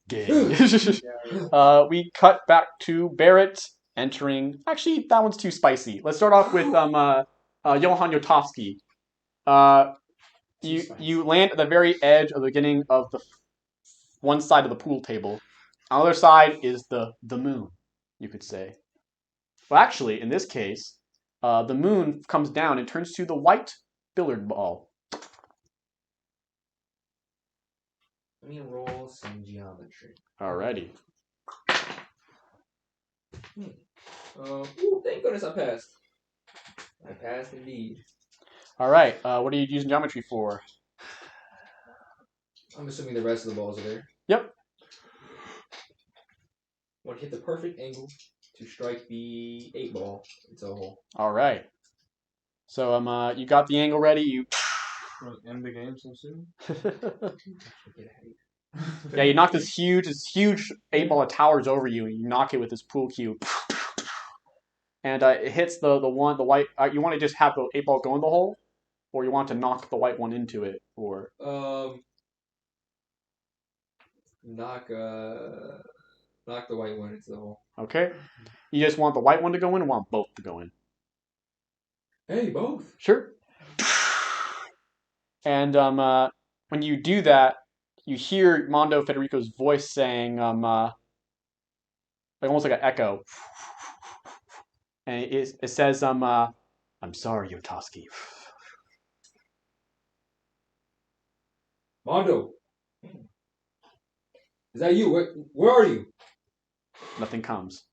We cut back to Barret entering. Actually, that one's too spicy. Let's start off with Johan Jotovski. You land at the very edge of the beginning of the one side of the pool table. On the other side is the moon, you could say. Well, actually, in this case, the moon comes down and turns to the white billiard ball. Let me roll some geometry. Alrighty. Ooh, thank goodness I passed. I passed indeed. Alright, what are you using geometry for? I'm assuming the rest of the balls are there. Yep. I want to hit the perfect angle to strike the 8 ball into a hole. Alright. So you got the angle ready, you End the game so soon? yeah, you knock this huge 8 ball that towers over you, and you knock it with this pool cue. And it hits the white. You want to just have the 8 ball go in the hole, or you want to knock the white one into it, or knock the white one into the hole. okay. You just want the white one to go in, or want both to go in? Hey, both. Sure. And when you do that, you hear Mondo Federico's voice saying, like almost like an echo. And it says, I'm sorry, Jotovski. Mondo. Is that you? Where are you? Nothing comes.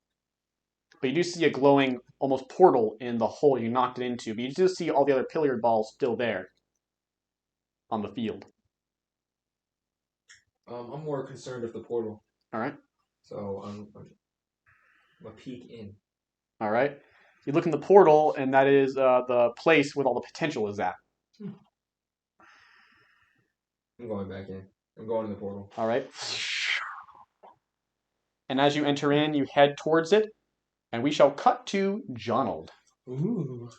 But you do see a glowing, almost portal in the hole you knocked it into. But you do see all the other billiard balls still there on the field. I'm more concerned with the portal. All right. So I'm a peek in. All right. You look in the portal, and that is the place with all the potential is at. I'm going back in. I'm going in the portal. All right. And as you enter in, you head towards it, and we shall cut to Jonald. Ooh.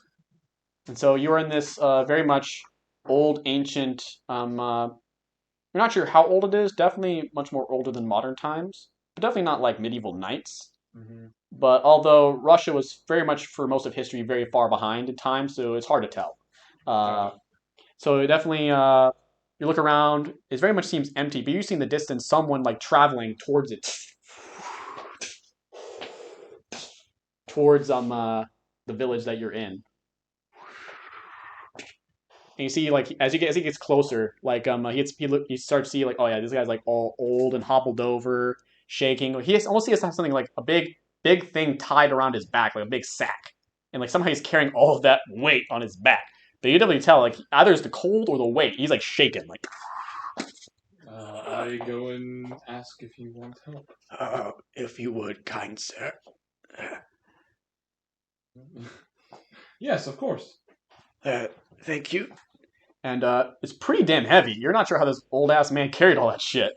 And so you're in this very much old, ancient. You're not sure how old it is. Definitely much more older than modern times, but definitely not like medieval knights. Mm-hmm. But although Russia was very much for most of history very far behind in time, so it's hard to tell. So definitely, you look around. It very much seems empty, but you see in the distance someone like traveling towards it, towards the village that you're in. And you see, like, as he gets closer, like, you start to see, like, oh yeah, this guy's like all old and hobbled over, shaking. He almost has something like a big thing tied around his back, like a big sack, and like somehow he's carrying all of that weight on his back. But you can definitely tell, like, either it's the cold or the weight. He's, like, shaking, like... I go and ask if you want help. If you would, kind sir. Yes, of course. Thank you. And it's pretty damn heavy. You're not sure how this old-ass man carried all that shit.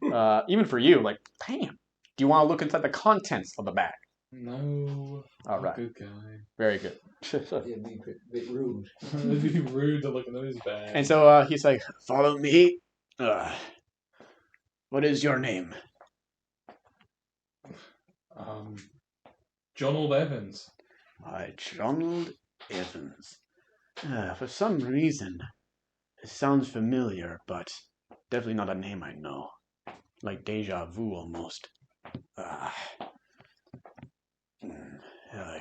Even for you, like, damn. Do you want to look inside the contents of the bag? No. All right. Good guy. Very good. It'd be a bit rude. It'd be rude to look in those bags. And so he's like, follow me. What is your name? Jonald Evans. Jonald Evans. For some reason, it sounds familiar, but definitely not a name I know. Like deja vu, almost. I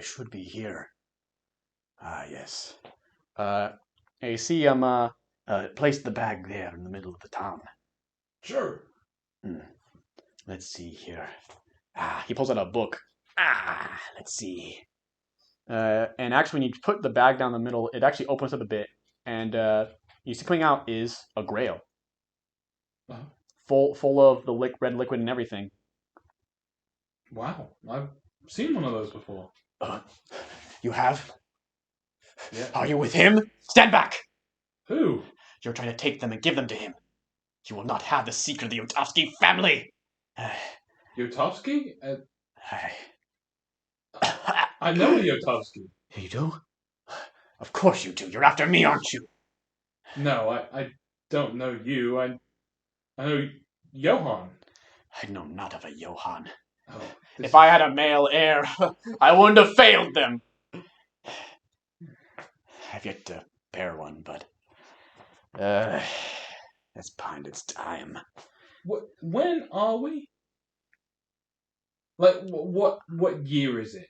should be here. Yes. You see, place the bag there in the middle of the town. Sure. Let's see here. He pulls out a book. Let's see. And actually, when you put the bag down the middle, it actually opens up a bit, and you see coming out is a grail, full of the red liquid and everything. Wow, I've seen one of those before. You have? Yeah. Are you with him? Stand back! Who? You're trying to take them and give them to him. You will not have the secret of the Jotovski family. Jotovski? I I know Jotovski. You do? Of course you do. You're after me, aren't you? No, I don't know you. I know Johan. I know not of a Johan. Oh, If I had a male heir, I wouldn't have failed them. I've yet to bear one, but that's behind its time. When are we? Like, what year is it?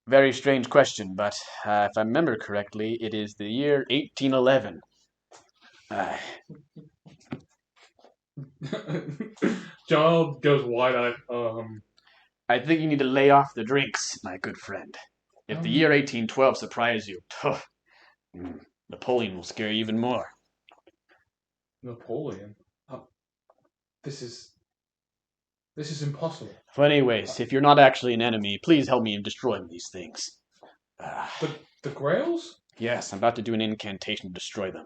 Very strange question, but if I remember correctly, it is the year 1811. Jonald goes wide-eyed. I think you need to lay off the drinks, my good friend. If the year 1812 surprised you, Napoleon will scare you even more. Napoleon? This is impossible. Well, anyways, if you're not actually an enemy, please help me in destroying these things. The Grails? Yes, I'm about to do an incantation to destroy them.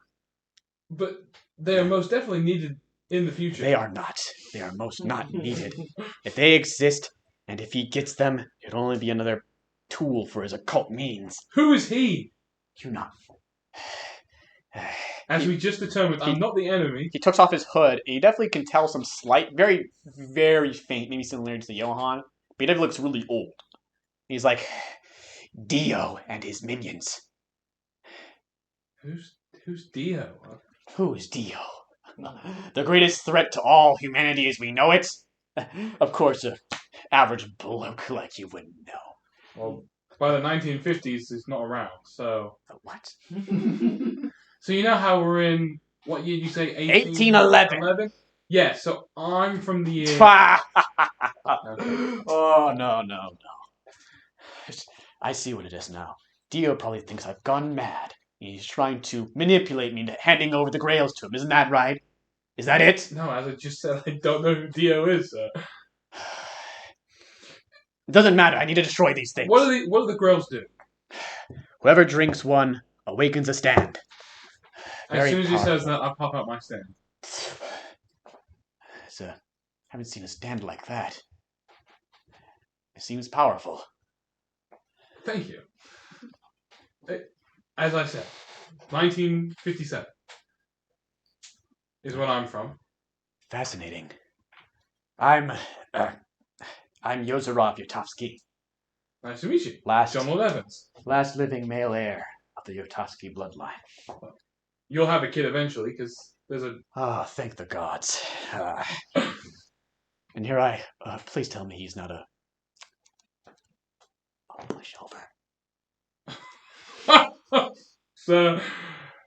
But they are most definitely needed in the future. They are not. They are most not needed. If they exist, and if he gets them, it'll only be another tool for his occult means. Who is he? You not. As we just determined, I'm not the enemy. He takes off his hood, and you definitely can tell some slight, very, very faint, maybe similarity to Johan, but he definitely looks really old. He's like, Dio and his minions. Who's Dio? Who is Dio? The greatest threat to all humanity as we know it? Of course, an average bloke like you wouldn't know. Well, by the 1950s, he's not around, so... What? So you know how we're in, what year did you say? 1811. Yeah, so I'm from the year... Oh, no. I see what it is now. Dio probably thinks I've gone mad. He's trying to manipulate me into handing over the grails to him. Isn't that right? Is that it? No, as I just said, I don't know who Dio is, sir. It doesn't matter. I need to destroy these things. What do the grails do? Whoever drinks one awakens a stand. As soon as he says that, I pop out my stand. Haven't seen a stand like that. It seems powerful. Thank you. As I said, 1957 is what I'm from. Fascinating. I'm Yozerov Jotovski. Nice to meet you. Jonald Evans. Last living male heir of the Jotovski bloodline. You'll have a kid eventually, because there's a... Ah, thank the gods. And here please tell me he's not a... Oh, my shoulder. So,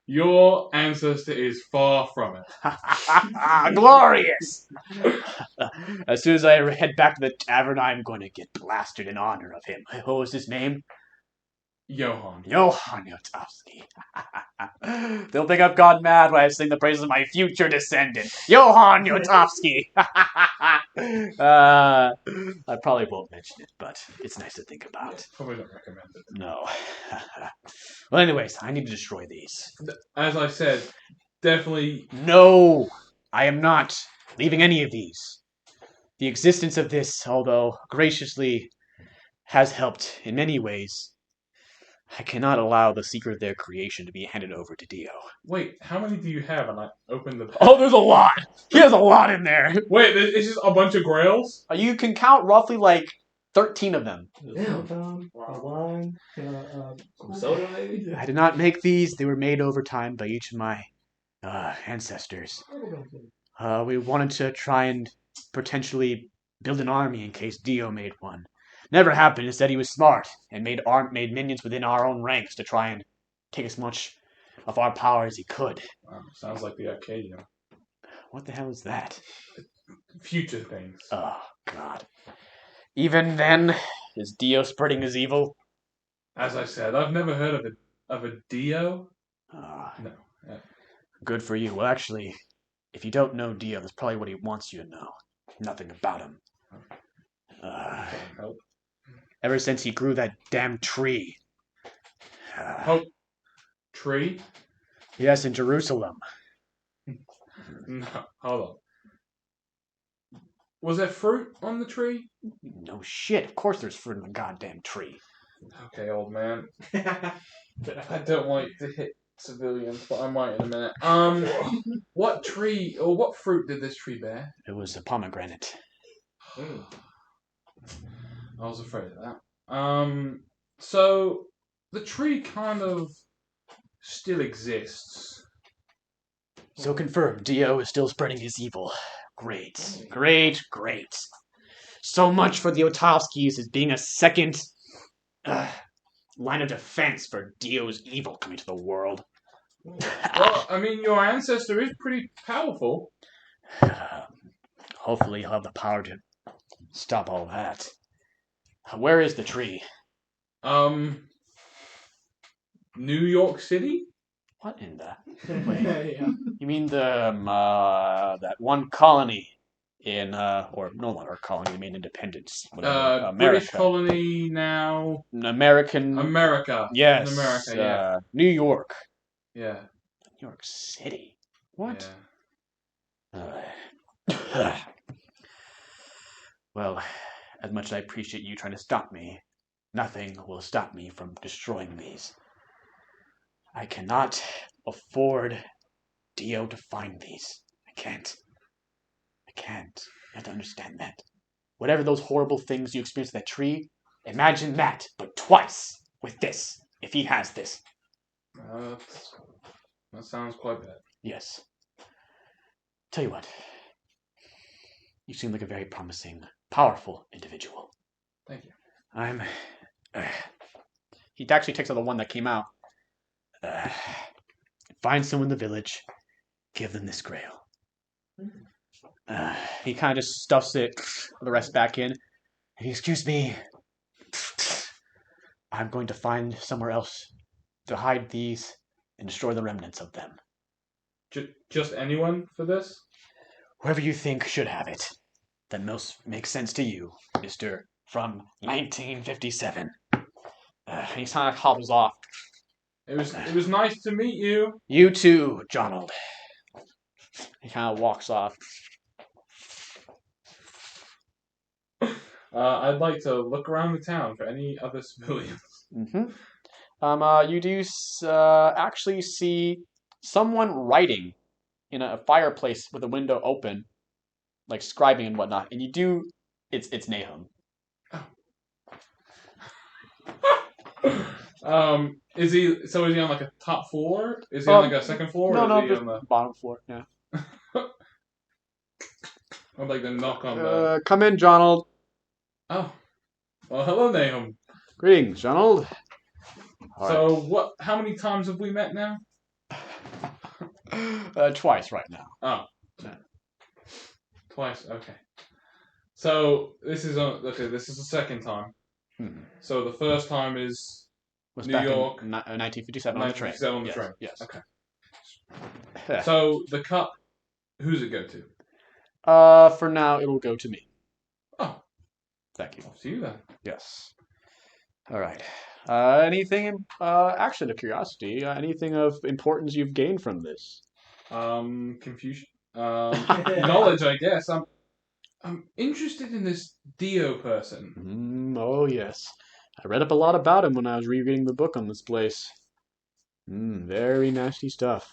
your ancestor is far from it. Glorious! As soon as I head back to the tavern, I'm going to get blasted in honor of him. What was his name? Johan. Johan Jotovski. They'll think I've gone mad when I sing the praises of my future descendant, Johan Jotovski. I probably won't mention it, but it's nice to think about. Probably don't recommend it. No. Well, anyways, I need to destroy these. As I said, definitely. No, I am not leaving any of these. The existence of this, although graciously has helped in many ways, I cannot allow the secret of their creation to be handed over to Dio. Wait, how many do you have? And I open the. Oh, there's a lot. He has a lot in there. Wait, it's just a bunch of grails? You can count roughly like 13 of them. Damn. A wine. Some soda, maybe? I did not make these. They were made over time by each of my ancestors. We wanted to try and potentially build an army in case Dio made one. Never happened. Instead, he was smart and made minions within our own ranks to try and take as much of our power as he could. Sounds like the Arcadian. What the hell is that? Future things. Oh, God. Even then, is Dio spreading his evil? As I said, I've never heard of a Dio. No. Good for you. Well, actually, if you don't know Dio, that's probably what he wants you to know. Nothing about him. Help. Ever since he grew that damn tree. Tree? Yes, in Jerusalem. No, hold on. Was there fruit on the tree? No shit. Of course there's fruit in the goddamn tree. Okay, old man. I don't like to hit civilians, but I might in a minute. What tree or what fruit did this tree bear? It was a pomegranate. I was afraid of that. So the tree kind of still exists. So confirmed, Dio is still spreading his evil. Great, great, great. So much for the Jotovskis as being a second line of defense for Dio's evil coming to the world. Well, I mean, your ancestor is pretty powerful. Hopefully he'll have the power to stop all that. Where is the tree? New York City? What in the... Wait, you mean the, that one colony in, or no longer colony, they made independence. Whatever, British America. colony now. America. Yes. In America, yeah. New York. Yeah. New York City? What? Yeah. Well, as much as I appreciate you trying to stop me, nothing will stop me from destroying these. I cannot afford Dio to find these. I can't. You have to understand that. Whatever those horrible things you experienced with that tree, imagine that, but twice with this, if he has this. That sounds quite bad. Yes. Tell you what. You seem like a very promising, powerful individual. Thank you. He actually takes out the one that came out. Find someone in the village. Give them this grail. He kind of just stuffs it, the rest back in. And excuse me. I'm going to find somewhere else to hide these and destroy the remnants of them. Just anyone for this? Whoever you think should have it. That most makes sense to you, Mr. from 1957. He kind of hobbles off. It was nice to meet you. You too, Jonald. He kind of walks off. I'd like to look around the town for any other civilians. Mm-hmm. You do actually see someone writing in a fireplace with a window open, like scribing and whatnot. And you do, it's Nahum. Is he on like a top floor? Is he on like a second floor? No, or is he on the bottom floor. Yeah. I'd like to knock on the. Come in, Jonald. Oh, well, hello, Nahum. Greetings, Jonald. So, what? How many times have we met now? Twice right now. Oh, twice. Okay. So this is the second time. Hmm. So the first time is Was New back York. in 1957 on the train. 1957 on the Yes, train. Yes. Okay. So the cup, who's it go to? For now, it will go to me. Oh, Thank you. off to you then. Yes. All right. Anything? Actually, of curiosity, anything of importance you've gained from this? Confusion. Knowledge, I guess. I'm interested in this Dio person. Oh yes, I read up a lot about him when I was rereading the book on this place. Very nasty stuff.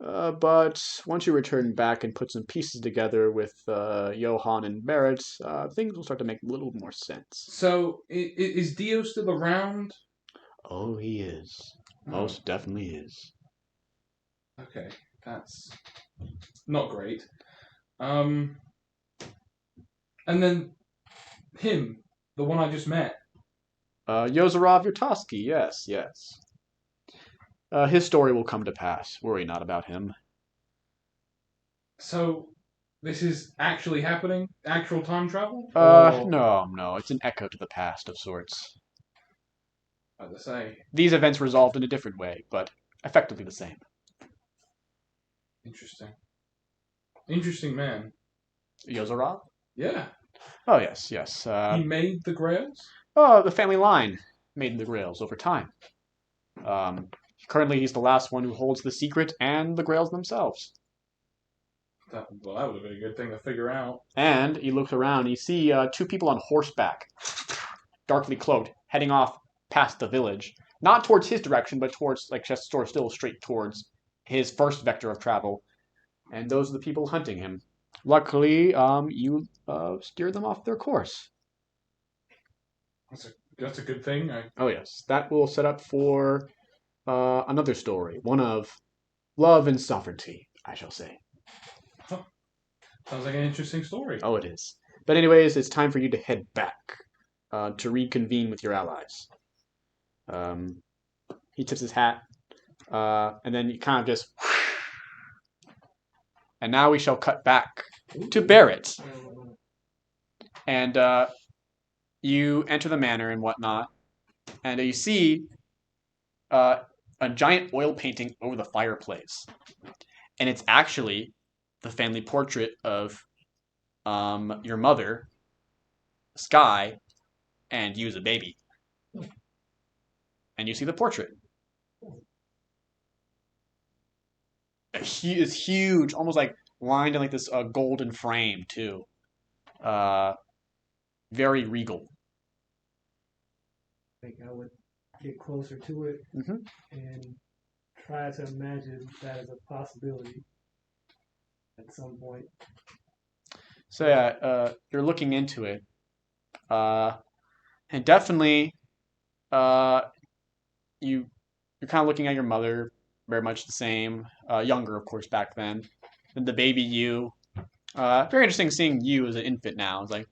But once you return back and put some pieces together with Johan and Barret, things will start to make a little more sense. So, is Dio still around? Oh, he is. Most definitely is. Okay, that's not great. And then him, the one I just met. Jotovski, yes. His story will come to pass. Worry not about him. So, this is actually happening? Actual time travel? No. It's an echo to the past of sorts. As I say. These events resolved in a different way, but effectively the same. Interesting. Interesting man. Yozorov? Yeah. Oh, yes. He made the grails? Oh, the family line made the grails over time. Currently, he's the last one who holds the secret and the grails themselves. That would have been a good thing to figure out. And you look around and you see two people on horseback, darkly cloaked, heading off past the village. Not towards his direction, but towards, just sort of still straight towards his first vector of travel. And those are the people hunting him. Luckily, you steered them off their course. That's a good thing. Oh, yes. That will set up for another story. One of love and sovereignty, I shall say. Huh. Sounds like an interesting story. Oh, it is. But anyways, it's time for you to head back to reconvene with your allies. He tips his hat, and then you kind of just... And now we shall cut back to Barret. And you enter the manor and whatnot, and you see a giant oil painting over the fireplace. And it's actually the family portrait of your mother, Sky, and you as a baby. And you see the portrait. He is huge, almost like lined in like this golden frame too. Very regal. I think I would get closer to it and try to imagine that as a possibility at some point. So yeah, you're looking into it, and definitely, you're kind of looking at your mother, very much the same, younger of course back then, and the baby you. Very interesting seeing you as an infant now. It's like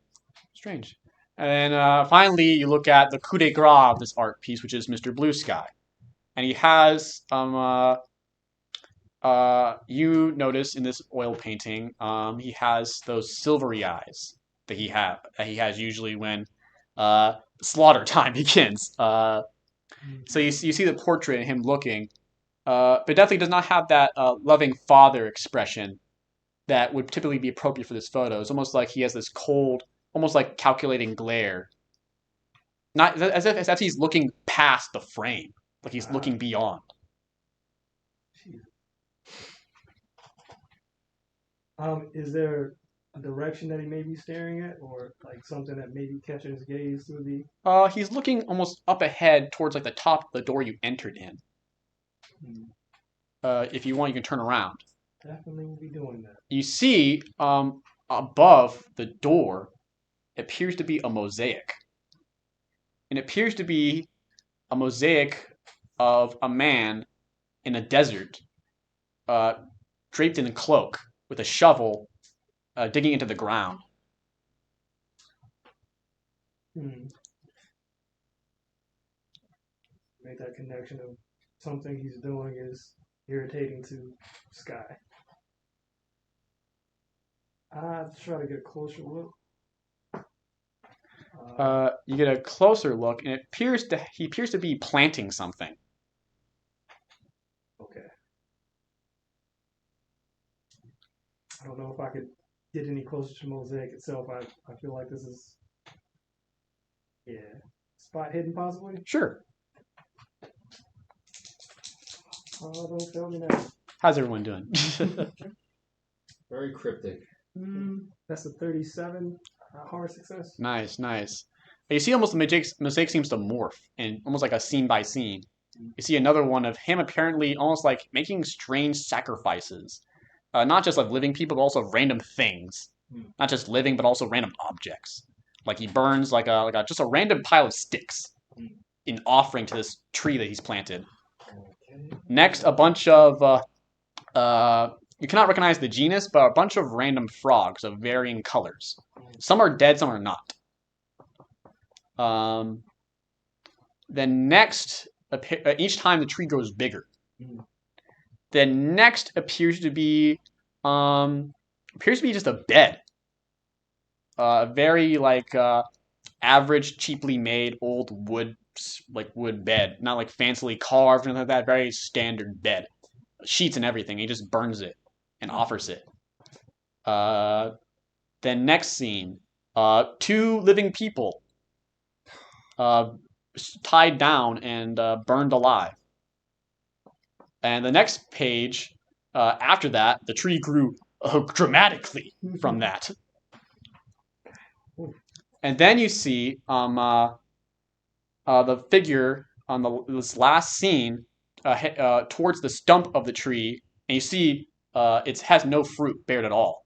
strange. And then finally, you look at the coup de grace of this art piece, which is Mr. Blue Sky, and he has you notice in this oil painting, he has those silvery eyes that he has usually when slaughter time begins. So you see the portrait of him looking, but definitely does not have that loving father expression that would typically be appropriate for this photo. It's almost like he has this cold, almost like calculating glare. Not as if he's looking past the frame, like he's looking beyond. Is there a direction that he may be staring at, or like something that may be catching his gaze through the? He's looking almost up ahead towards like the top of the door you entered in. If you want, you can turn around. Definitely will be doing that. You see, above the door, appears to be a mosaic. And it appears to be a mosaic of a man in a desert, draped in a cloak, with a shovel, digging into the ground. Make that connection of something he's doing is irritating to Sky. I try to get a closer look. You get a closer look, and he appears to be planting something. Okay. I don't know if I could get any closer to Mosaic itself. I feel like this is, spot hidden possibly. Sure. Oh, don't tell me that. How's everyone doing? Very cryptic. That's a 37 hard success. Nice. You see almost the mosaic seems to morph, and almost like a scene by scene. You see another one of him apparently almost like making strange sacrifices. Not just of living people, but also of random things. Not just living, but also random objects. Like he burns like just a random pile of sticks in offering to this tree that he's planted. Okay. Next, a bunch of you cannot recognize the genus, but a bunch of random frogs of varying colors. Some are dead, some are not. Then next, each time the tree grows bigger. Then next appears to be just a bed. Very average, cheaply made old wood bed, not like fancily carved or anything like that. Very standard bed, sheets and everything. He just burns it and offers it. Then next scene, 2 living people, tied down and burned alive. And the next page, after that, the tree grew dramatically from that. And then you see the figure on this last scene towards the stump of the tree, and you see it has no fruit bared at all.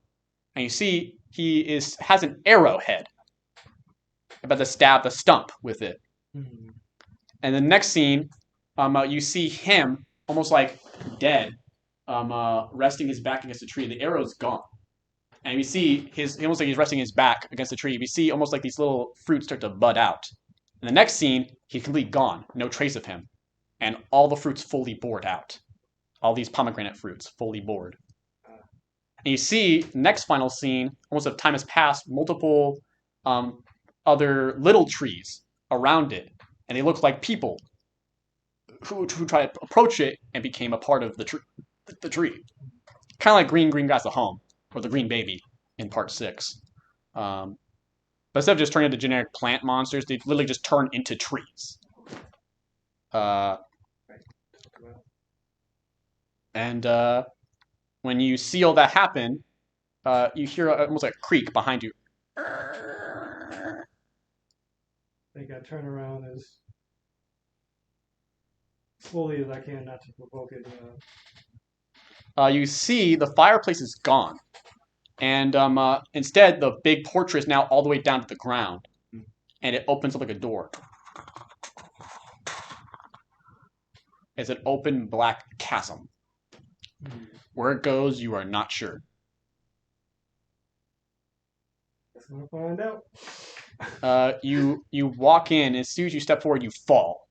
And you see he has an arrowhead about to stab the stump with it. And the next scene, you see him almost like dead, resting his back against the tree. The arrow's gone. And you see almost like he's resting his back against the tree. You see almost like these little fruits start to bud out. In the next scene, he's completely gone. No trace of him. And all the fruits fully bored out. All these pomegranate fruits fully bored. And you see, next final scene, almost if time has passed, multiple other little trees around it. And they look like people who try to approach it and became a part of the tree. Kind of like Green Grass at Home, or the Green Baby in part 6. But instead of just turning into generic plant monsters, they literally just turn into trees. And when you see all that happen, you hear almost like a creak behind you. I think I turn around as slowly as I can, not to provoke it. You see the fireplace is gone. And instead, the big portrait is now all the way down to the ground. And it opens up like a door. It's an open black chasm. Where it goes, you are not sure. Guess I'm gonna find out. You walk in, and as soon as you step forward, you fall.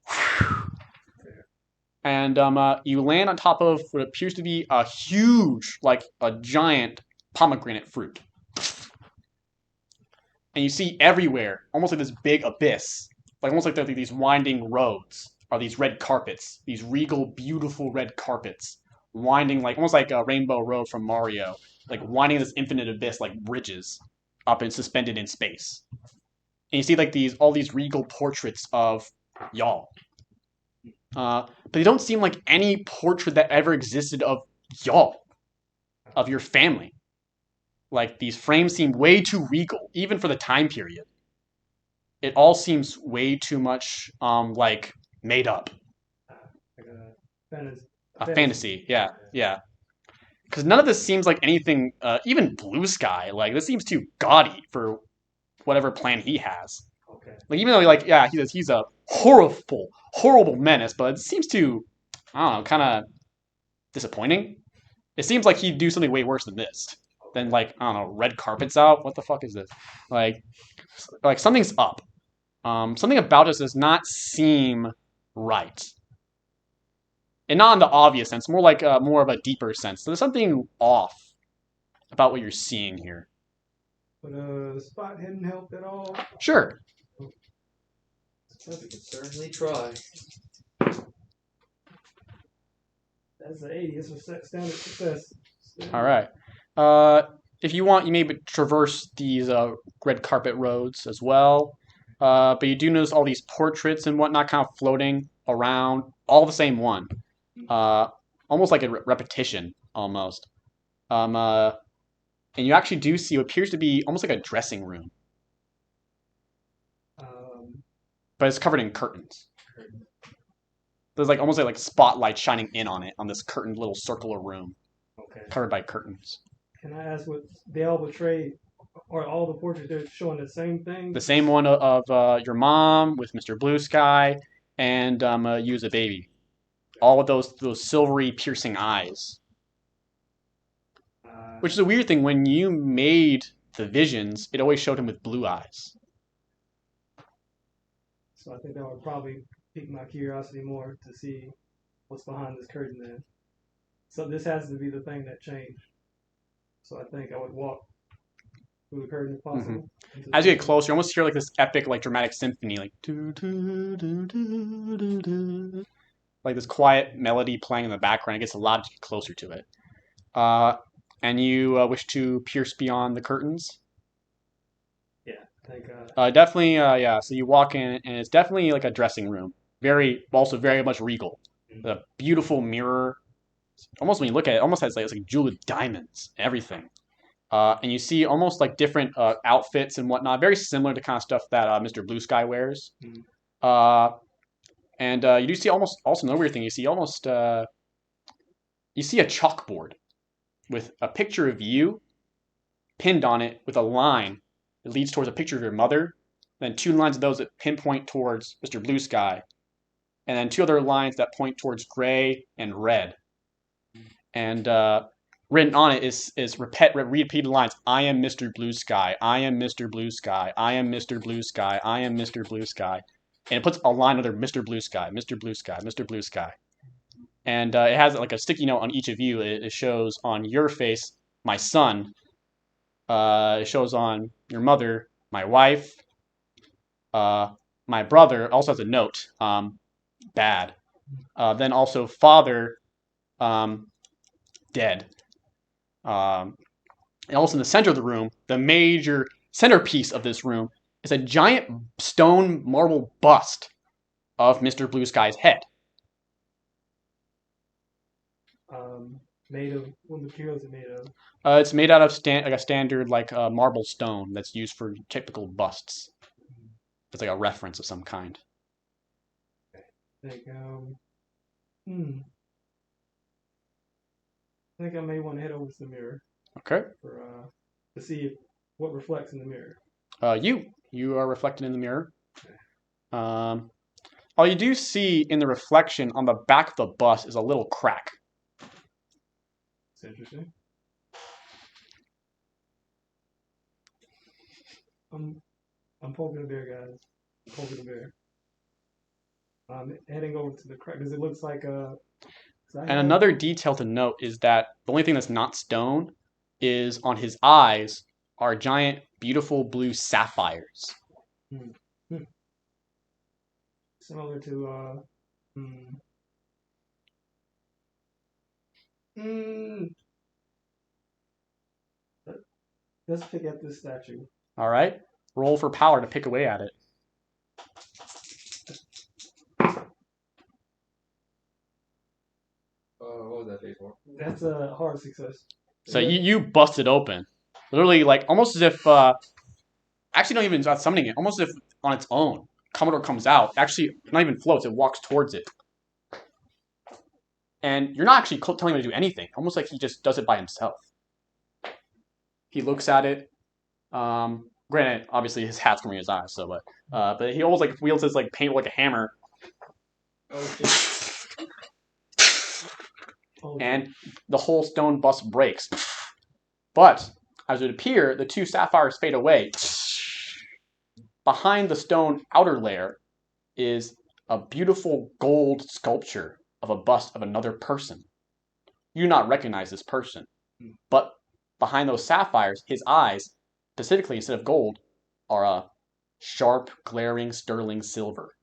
And you land on top of what appears to be a huge, like a giant pomegranate fruit. And you see everywhere, almost like this big abyss, like almost like these winding roads, are these red carpets, these regal, beautiful red carpets, winding like almost like a Rainbow Road from Mario, like winding this infinite abyss like bridges up and suspended in space. And you see like all these regal portraits of y'all. But they don't seem like any portrait that ever existed of y'all, of your family. Like, these frames seem way too regal, even for the time period. It all seems way too much, made up. Like a fantasy, yeah. Because none of this seems like anything, even Blue Sky. Like, this seems too gaudy for whatever plan he has. Okay. Like, even though, he's a horrible menace, but it seems too, I don't know, kind of disappointing. It seems like he'd do something way worse than this. Than, I don't know, red carpets out? What the fuck is this? Like something's up. Something about this does not seem right. And not in the obvious sense, more like more of a deeper sense. So there's something off about what you're seeing here. Would a spot hidden help at all? Sure. We could certainly try. That's an 80. It's a standard success. All right. If you want, you may traverse these red carpet roads as well. But you do notice all these portraits and whatnot kind of floating around, all the same one. Almost like a repetition, almost. And you actually do see what appears to be almost like a dressing room, but it's covered in curtains. There's like almost like spotlight shining in on it on this curtained little circular room, Okay. covered by curtains. Can I ask what they all portray, or all the portraits they're showing the same thing? The same one of your mom with Mr. Blue Sky and you as a baby. All with those silvery piercing eyes. Which is a weird thing. When you made the visions, it always showed him with blue eyes. So I think that would probably pique my curiosity more to see what's behind this curtain then. So this has to be the thing that changed. So I think I would walk through the curtain if possible. As you get closer, you almost hear like this epic, like dramatic symphony, like doo, doo, doo, doo, doo, doo. Like this quiet melody playing in the background. It gets a lot closer to it. And you wish to pierce beyond the curtains? Yeah, I think. Definitely, yeah. So you walk in, and it's definitely like a dressing room. Also very much regal. A beautiful mirror. Almost when you look at it, almost has like it's like jeweled with diamonds, everything. And you see almost like different outfits and whatnot, very similar to kind of stuff that Mr. Blue Sky wears. And you do see almost also another weird thing. You see you see a chalkboard with a picture of you pinned on it with a line that leads towards a picture of your mother, then 2 lines of those that pinpoint towards Mr. Blue Sky, and then 2 other lines that point towards gray and red. And written on it is repeated lines. I am Mr. Blue Sky. I am Mr. Blue Sky. I am Mr. Blue Sky. I am Mr. Blue Sky. And it puts a line under Mr. Blue Sky, Mr. Blue Sky, Mr. Blue Sky. And it has like a sticky note on each of you. It shows on your face, my son. It shows on your mother, my wife. My brother also has a note, bad. Then also father, dead. And also in the center of the room, the major centerpiece of this room is a giant stone marble bust of Mr. Blue Sky's head. Made of what material is it made of? It's made out of like a standard marble stone that's used for typical busts. It's like a reference of some kind. I think I may want to head over to the mirror. Okay. To see what reflects in the mirror. You are reflected in the mirror. All you do see in the reflection on the back of the bust is a little crack. It's interesting. I'm poking the bear, guys. I'm poking the bear. I'm heading over to the crack because it looks like a. And another detail to note is that the only thing that's not stone is on his eyes are giant, beautiful blue sapphires. Similar to Let's pick at this statue. All right. Roll for power to pick away at it. What was that face for? That's a hard success. So you bust it open. Literally, like, almost as if... actually, not even not summoning it. Almost as if on its own. Commodore comes out. Actually, not even floats. It walks towards it. And you're not actually telling him to do anything. Almost like he just does it by himself. He looks at it. Granted, obviously his hat's covering his eyes, so but he almost like wields his like paint like a hammer. Oh shit. And the whole stone bust breaks. But as it would appear, the 2 sapphires fade away. Behind the stone outer layer is a beautiful gold sculpture of a bust of another person. You do not recognize this person. But behind those sapphires, his eyes, specifically instead of gold, are a sharp, glaring, sterling silver.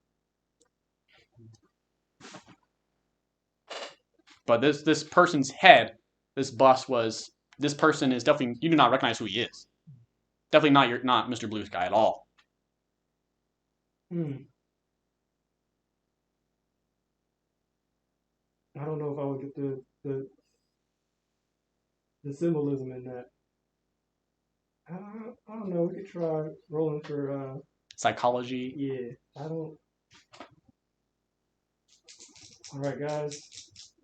But this person's head, this bust was. This person is definitely. You do not recognize who he is. Definitely not Mr. Blue Sky at all. I don't know if I would get the symbolism in that. I don't know. We could try rolling for Psychology. yeah. I don't. All right, guys.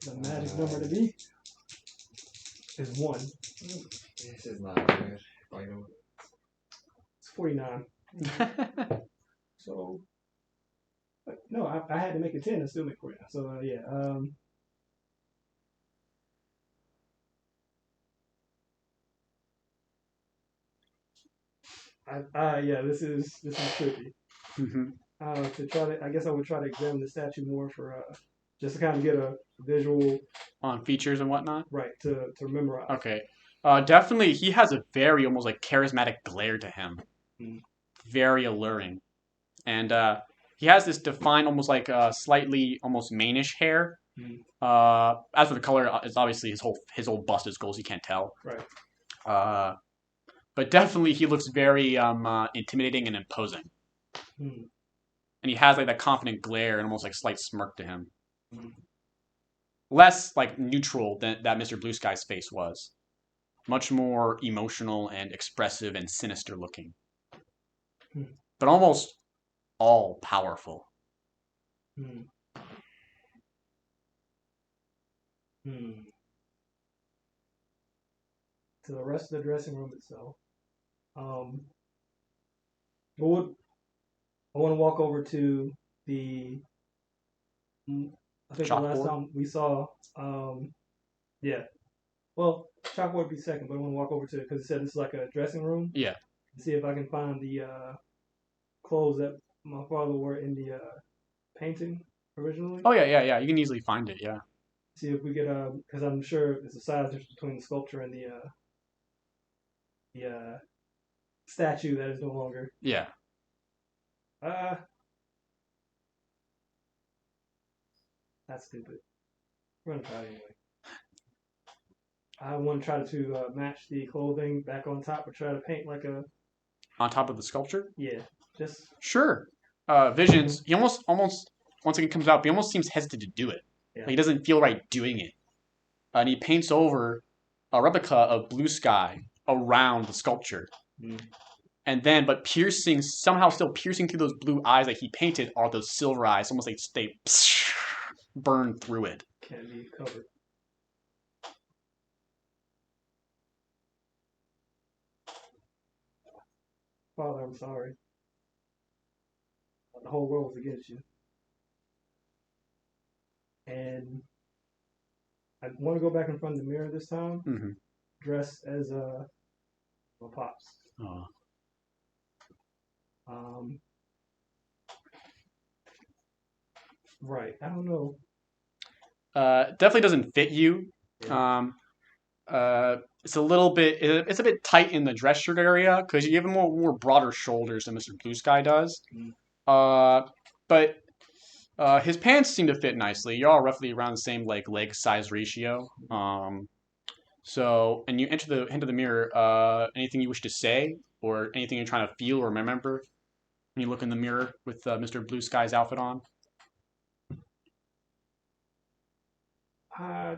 The magic number to beat is 1. This is not good. I know. It's 49. So, but no, I had to make a 10 and still make 49. So yeah. Yeah, this is tricky. To try to, I guess I would try to examine the statue more for just to kind of get a visual on features and whatnot. Right, to memorize. Okay. Definitely, he has a very almost like charismatic glare to him. Very alluring. And he has this defined, almost like slightly almost manish hair. As for the color, it's obviously his whole bust is gold, so you can't tell. Right. But definitely, he looks very intimidating and imposing. And he has like that confident glare and almost like slight smirk to him. Less like neutral than that Mr. Blue Sky's face was. Much more emotional and expressive and sinister looking. But almost all powerful. To the rest of the dressing room itself. I want to walk over to the. I think Chalkboard? the last time we saw. Yeah. Well, chalkboard would be second, but I want to walk over to it because it said it's like a dressing room. Yeah. See if I can find the clothes that my father wore in the painting originally. Oh yeah. You can easily find it. Yeah. See if we get because I'm sure there's a size difference between the sculpture and the statue that is no longer. Yeah. That's stupid. We're gonna try it anyway. I want to try to match the clothing back on top, or try to paint like a. On top of the sculpture? Yeah, just. Sure. Visions. He almost once it comes out, he almost seems hesitant to do it. Yeah. Like he doesn't feel right doing it. And he paints over a replica of Blue Sky around the sculpture. And then, but somehow still piercing through those blue eyes that he painted are those silver eyes, almost like they burn through it. Can't be covered. Father, I'm sorry. The whole world was against you. And I want to go back in front of the mirror this time, dressed as my pops. Oh. Right. I don't know. Definitely doesn't fit you. Yeah. It's a little bit. It's a bit tight in the dress shirt area because you have more broader shoulders than Mr. Blue Sky does. But his pants seem to fit nicely. You're all roughly around the same like leg size ratio. So, and you enter the mirror. Anything you wish to say, or anything you're trying to feel or remember when you look in the mirror with Mr. Blue Sky's outfit on? I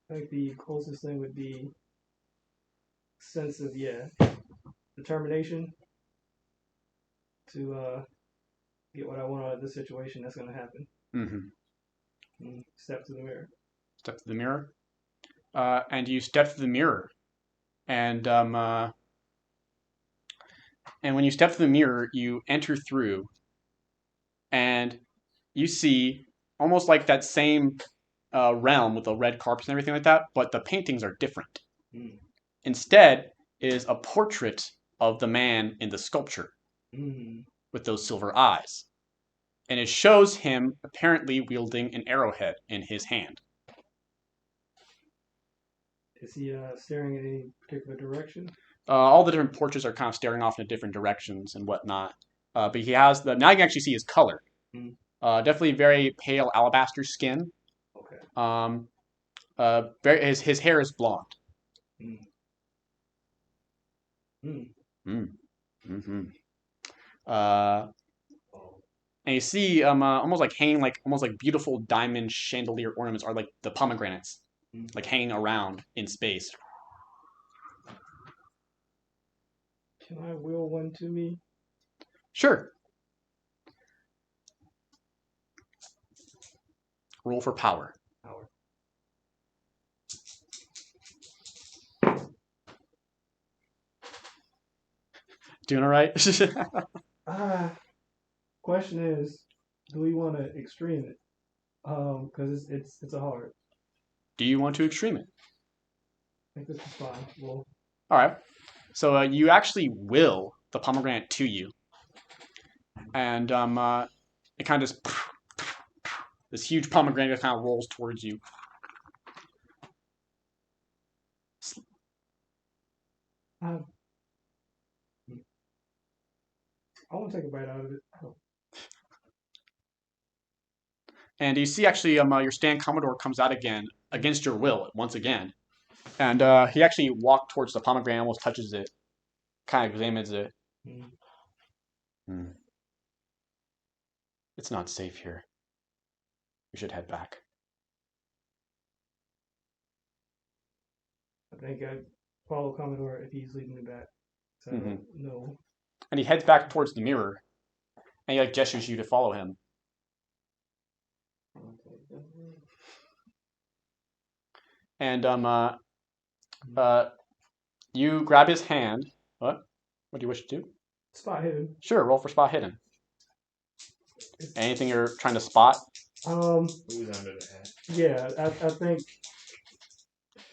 think the closest thing would be sense of determination to get what I want out of this situation that's going to happen. Step to the mirror. Step to the mirror. And you step to the mirror, and when you step to the mirror, you enter through, and you see almost like that same realm with the red carpets and everything like that, but the paintings are different. Instead is a portrait of the man in the sculpture with those silver eyes, and it shows him apparently wielding an arrowhead in his hand. Is he staring in any particular direction? All the different portraits are kind of staring off in different directions and whatnot. But he has now you can actually see his color. Definitely very pale alabaster skin. Okay. his hair is blonde. Mm-hmm. And you see, almost like hanging, almost like beautiful diamond chandelier ornaments are like the pomegranates, like hanging around in space. Can I will one to me? Sure. Roll for power. Doing all right? Question is, do we want to extreme it? Because it's a hard. Do you want to extreme it? I think this is fine. Well, all right. So you actually will the pomegranate to you, and it kind of just this huge pomegranate kind of rolls towards you. I want to take a bite out of it. And you see actually your stand Commodore comes out again against your will once again. And he actually walked towards the pomegranate, almost touches it, kind of examines it. It's not safe here. We should head back. I think I'd follow Commodore if he's leading me back. So I don't know. And he heads back towards the mirror, and he gestures you to follow him. And you grab his hand. What? What do you wish to do? Spot hidden. Sure, roll for spot hidden. Anything you're trying to spot? Who's under the hat? Yeah,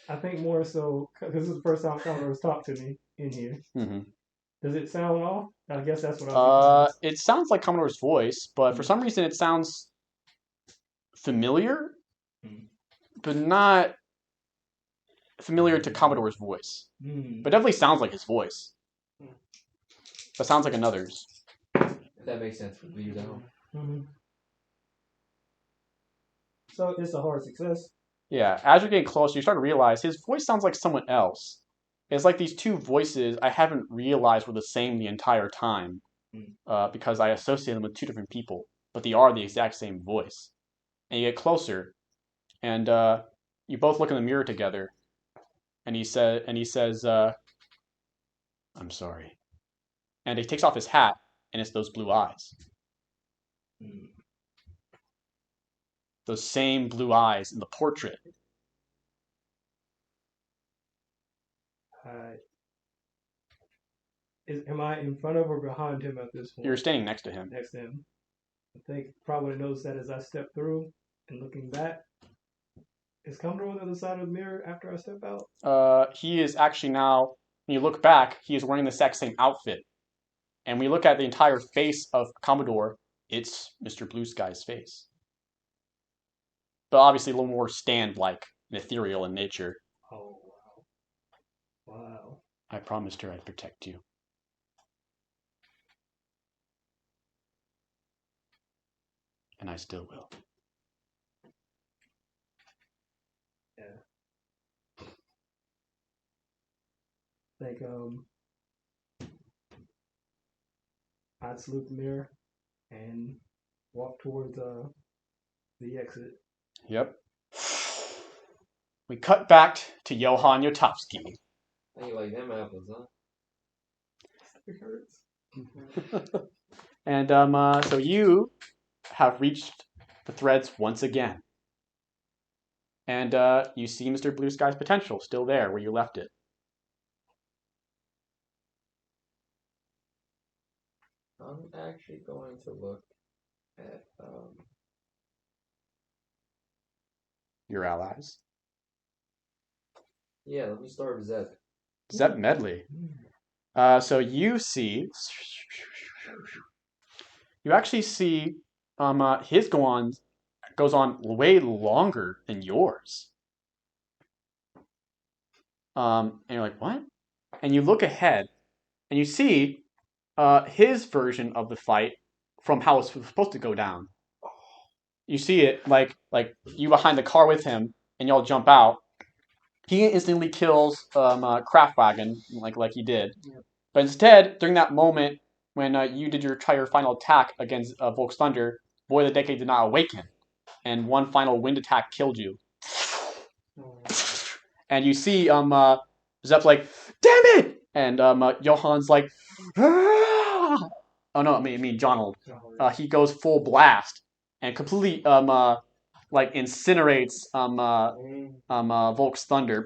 I think more so because this is the first time Commodore's talked to me in here. Does it sound off? I guess that's what I was it sounds like Commodore's voice, but for some reason it sounds familiar, but not familiar to Commodore's voice. But definitely sounds like his voice. But sounds like another's. That makes sense for you, though. So it's a hard success. Yeah, as you're getting closer, you start to realize his voice sounds like someone else. It's like these two voices I haven't realized were the same the entire time, because I associate them with two different people, but they are the exact same voice. And you get closer, and you both look in the mirror together, and he says, "I'm sorry," and he takes off his hat, and it's those blue eyes. Those same blue eyes in the portrait. Am I in front of or behind him at this point? You're standing next to him. Next to him. I think probably noticed that as I step through and looking back. Is Commodore on the other side of the mirror after I step out? He is actually now, when you look back, he is wearing the exact same outfit. And when you look at the entire face of Commodore, it's Mr. Blue Sky's face. But obviously a little more stand-like and ethereal in nature. Oh, wow. Wow. I promised her I'd protect you. And I still will. Yeah. I think I'd salute the mirror and walk towards the exit. Yep. We cut back to Johan Jotovski. How you like them apples, huh? It hurts. And so you have reached the threads once again. And you see Mr. Blue Sky's potential still there where you left it. I'm actually going to look at your allies. Yeah, let me start with Zeb. Zeb Medley. So you see, you actually see his goes on way longer than yours. And you're like, what? And you look ahead, and you see his version of the fight from how it's supposed to go down. You see it like you behind the car with him, and y'all jump out, he instantly kills Craftwagon like he did. Yep. But instead, during that moment when you did try your final attack against Volk's Thunder, Boy of the Decade did not awaken, and one final wind attack killed you. And you see Zep's like, damn it! And Johan's like, ah! Oh no, I mean Jonald. He goes full blast and completely like incinerates Volk's Thunder.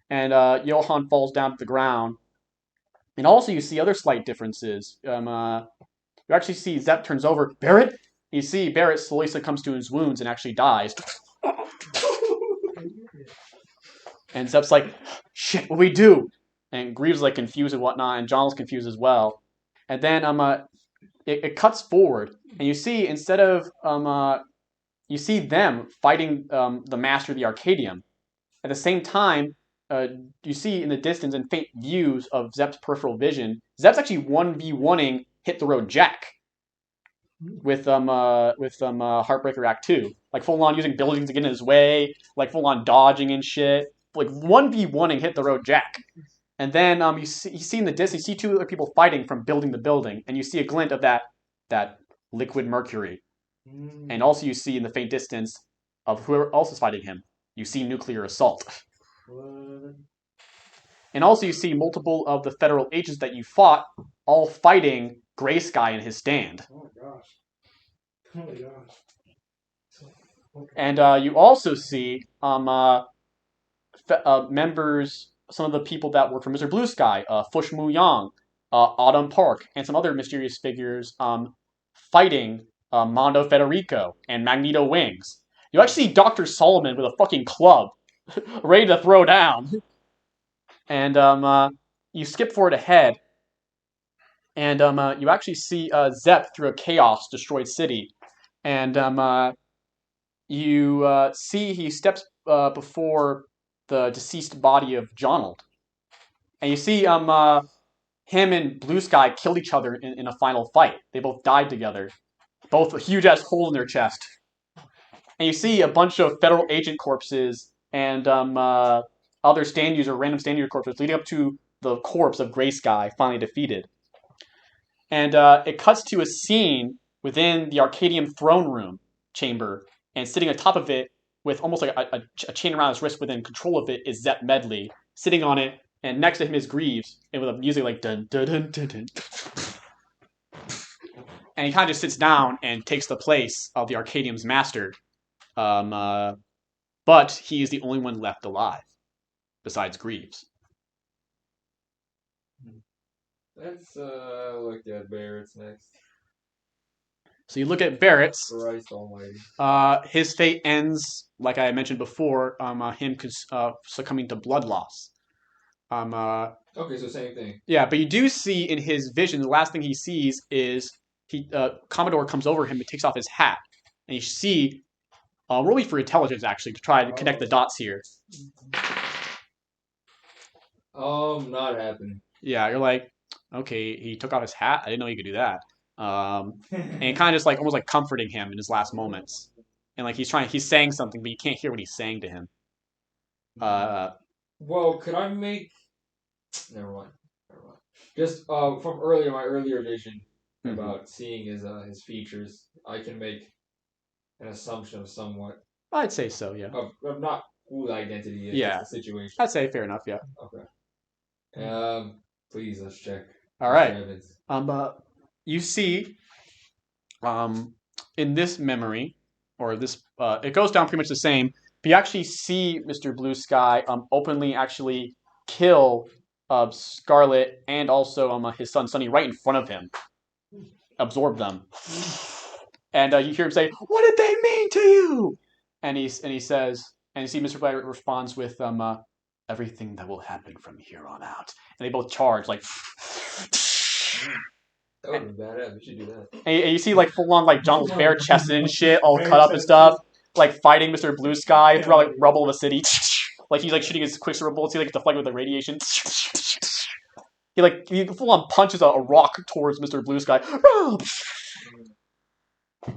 And Johan falls down to the ground. And also you see other slight differences. You actually see Zep turns over. Barret? You see Barret slowly succumbs to his wounds and actually dies. And Zep's like, shit, what do we do? And Greaves like confused and whatnot, and Jonald's confused as well. And then it cuts forward, and you see instead of you see them fighting the master of the Arcadium. At the same time, you see in the distance and faint views of Zep's peripheral vision, Zep's actually 1v1ing Hit the Road Jack with Heartbreaker Act 2. Like full on using buildings to get in his way, like full on dodging and shit. Like 1v1ing Hit the Road Jack. And then you see in the distance, you see two other people fighting from building to building, and you see a glint of that liquid mercury. And also you see in the faint distance of whoever else is fighting him, you see nuclear assault. What? And also you see multiple of the federal agents that you fought all fighting Gray Sky in his stand. Oh my gosh. Oh my gosh. Okay. And you also see members, some of the people that work for Mr. Blue Sky, Fush Mu Yang, Autumn Park, and some other mysterious figures fighting Mondo Federico and Magneto Wings. You actually see Dr. Solomon with a fucking club ready to throw down. And you skip forward ahead, and you actually see Zep through a chaos-destroyed city. And you see he steps before the deceased body of Jonald. And you see him and Blue Sky killed each other in a final fight. They both died together. Both a huge-ass hole in their chest. And you see a bunch of federal agent corpses and other random stand user corpses leading up to the corpse of Gray Sky finally defeated. And it cuts to a scene within the Arcadium throne room chamber, and sitting on top of it with almost like a chain around his wrist within control of it is Zep Medley, sitting on it, and next to him is Greaves, and with a music like dun dun dun dun dun. And he kind of just sits down and takes the place of the Arcadium's master. But he is the only one left alive, besides Greaves. Let's look at Barrett's next. So you look at Barrett's. Christ almighty. His fate ends, like I mentioned before, him succumbing to blood loss. Okay, so same thing. Yeah, but you do see in his vision, the last thing he sees is Commodore comes over him and takes off his hat. And you see, roll me for intelligence, actually, to try to connect the dots here. Not happening. Yeah, you're like, okay, he took off his hat? I didn't know he could do that. And kind of just like almost like comforting him in his last moments. And like he's saying something, but you can't hear what he's saying to him. Well, could I make... Never mind. Just from my earlier vision about seeing his features, I can make an assumption of somewhat. I'd say so, yeah. Of not who the identity is, Yeah. just the situation. I'd say fair enough, yeah. Okay. Please, let's check. All right. Evans. You see, in this memory, or this, it goes down pretty much the same, but you actually see Mr. Blue Sky openly actually kill Scarlet and also his son Sonny right in front of him. Absorb them. And you hear him say, "What did they mean to you?" And he says, and you see Mr. Blair responds with everything that will happen from here on out. And they both charge like. That would be badass. We should do that. And you see like full on like Jonald's bare chested and shit, all cut up and stuff, like fighting Mr. Blue Sky throughout like rubble of a city. Like he's like shooting his quicksilver bullets. He like deflecting with the radiation. He full on punches a rock towards Mr. Blue Sky.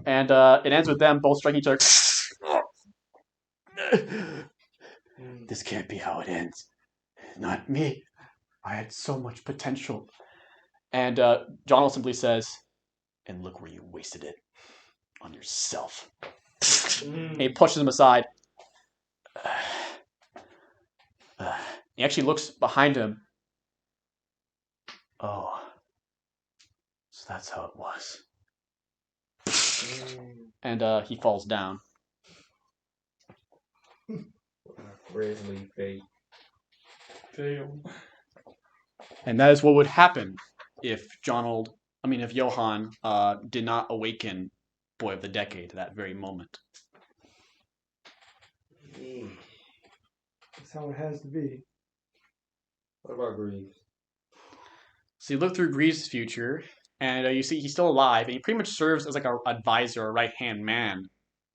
And it ends with them both striking each other. This can't be how it ends. Not me. I had so much potential. And Jonald simply says, and look where you wasted it. On yourself. And he pushes him aside. He actually looks behind him. Oh. So that's how it was. And he falls down. Grisly fate. Damn. And that is what would happen if Johan did not awaken Boy of the Decade at that very moment. That's how it has to be. What about Greaves? So you look through Greaves' future, and you see he's still alive, and he pretty much serves as like an advisor or right-hand man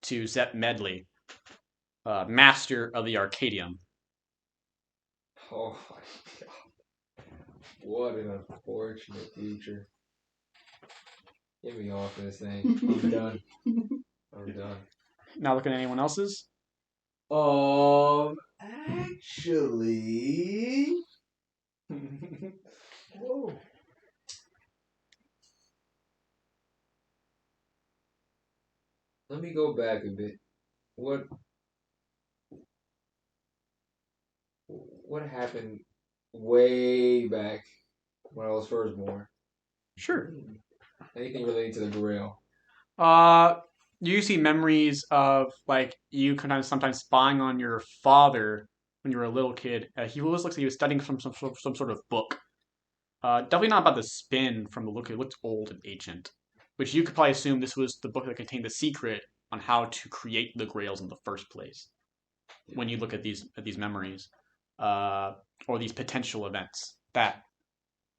to Zep Medley, master of the Arcadium. Oh my god. What an unfortunate future. Get me off this thing. I'm done. I'm done. Not looking at anyone else's? Actually. Whoa. Let me go back a bit. What happened way back when I was first born? Sure. Anything related to the Grail? You see memories of like you kind of sometimes spying on your father when you were a little kid. He always looks like he was studying some sort of book. Definitely not about the spin from the look. It looked old and ancient, which you could probably assume this was the book that contained the secret on how to create the Grails in the first place. When you look at these memories, or these potential events that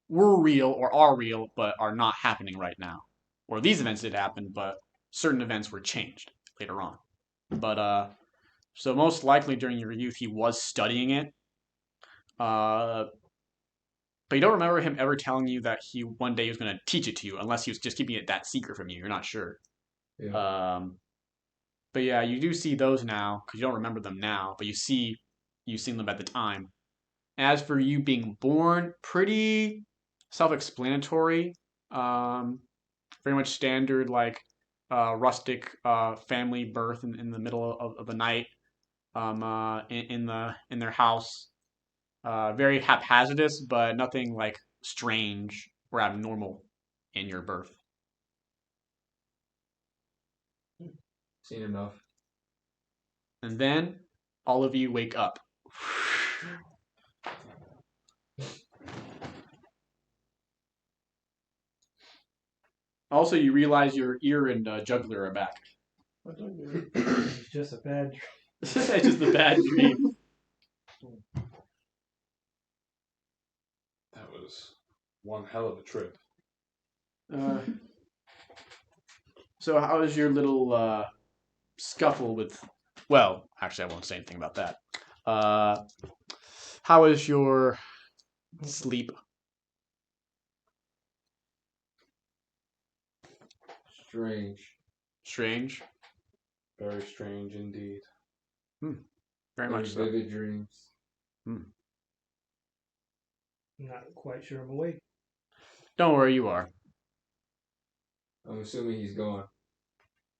were real or are real but are not happening right now, or these events did happen but certain events were changed later on. But so most likely during your youth he was studying it. But you don't remember him ever telling you that he one day was going to teach it to you, unless he was just keeping it that secret from you. You're not sure. Yeah. But yeah, you do see those now because you don't remember them now, but you've seen them at the time. As for you being born, pretty self-explanatory. Very much standard, like rustic family birth in the middle of the night. In their house. Very haphazardous, but nothing like strange or abnormal in your birth. Seen enough. And then all of you wake up. Also, you realize your ear and jugular are back. It's just a bad dream. It's just a bad dream. That was one hell of a trip. So how was your little scuffle with... Well, actually, I won't say anything about that. How was your sleep? Strange. Strange? Very strange indeed. Very much so. Vivid dreams. Not quite sure I'm awake. Don't worry, you are. I'm assuming he's gone.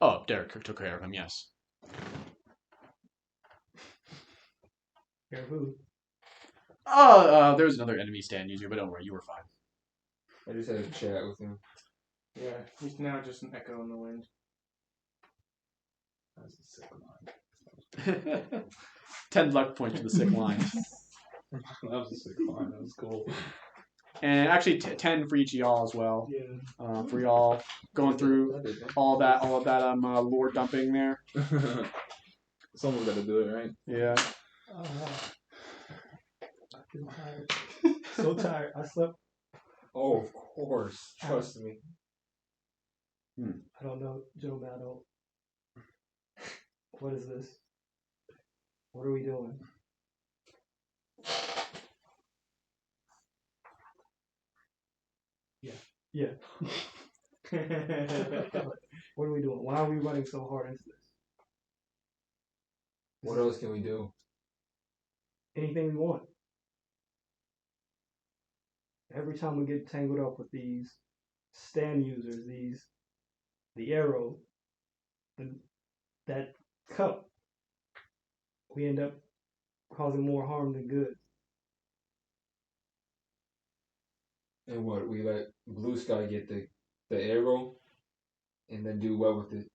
Oh, Derek took care of him, yes. Care of who? There was another enemy stand user, but don't worry, you were fine. I just had a chat with him. Yeah, he's now just an echo in the wind. That was a sick line. 10 luck points for the sick line. That was a sick line. That was cool. And actually 10 for each of y'all as well. Yeah. For y'all going through all that lore dumping there. Someone's got to do it, right? Yeah. I feel tired. So tired. I slept. Oh, of course. Trust me. I don't know, Joe. I don't. What is this? What are we doing? Yeah. What are we doing? Why are we running so hard into this? What else can we do? Anything we want. Every time we get tangled up with these stand users, the arrow, that cup, we end up causing more harm than good. And what, we let Blue Sky get the arrow and then do what with it?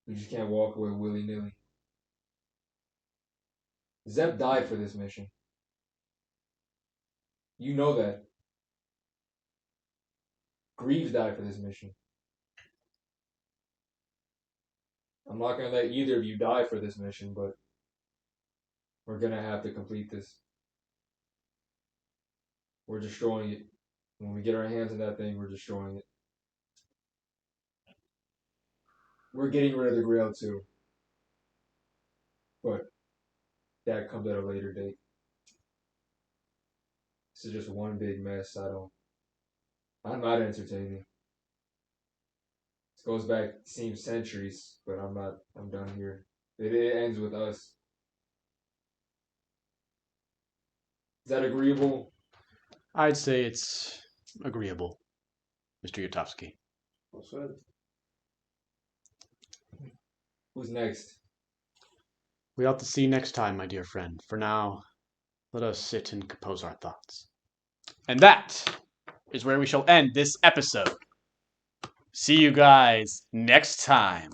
We just can't walk away willy-nilly. Zep died for this mission. You know that. Greaves died for this mission. I'm not going to let either of you die for this mission, but we're going to have to complete this. We're destroying it. When we get our hands on that thing, we're destroying it. We're getting rid of the Grail too. But that comes at a later date. This is just one big mess. I'm not entertaining. This goes back, seems centuries, but I'm done here. It ends with us. Is that agreeable? I'd say it's agreeable, Mr. Jotovski. Well said. Who's next? We ought to see next time, my dear friend. For now, let us sit and compose our thoughts. And that is where we shall end this episode. See you guys next time.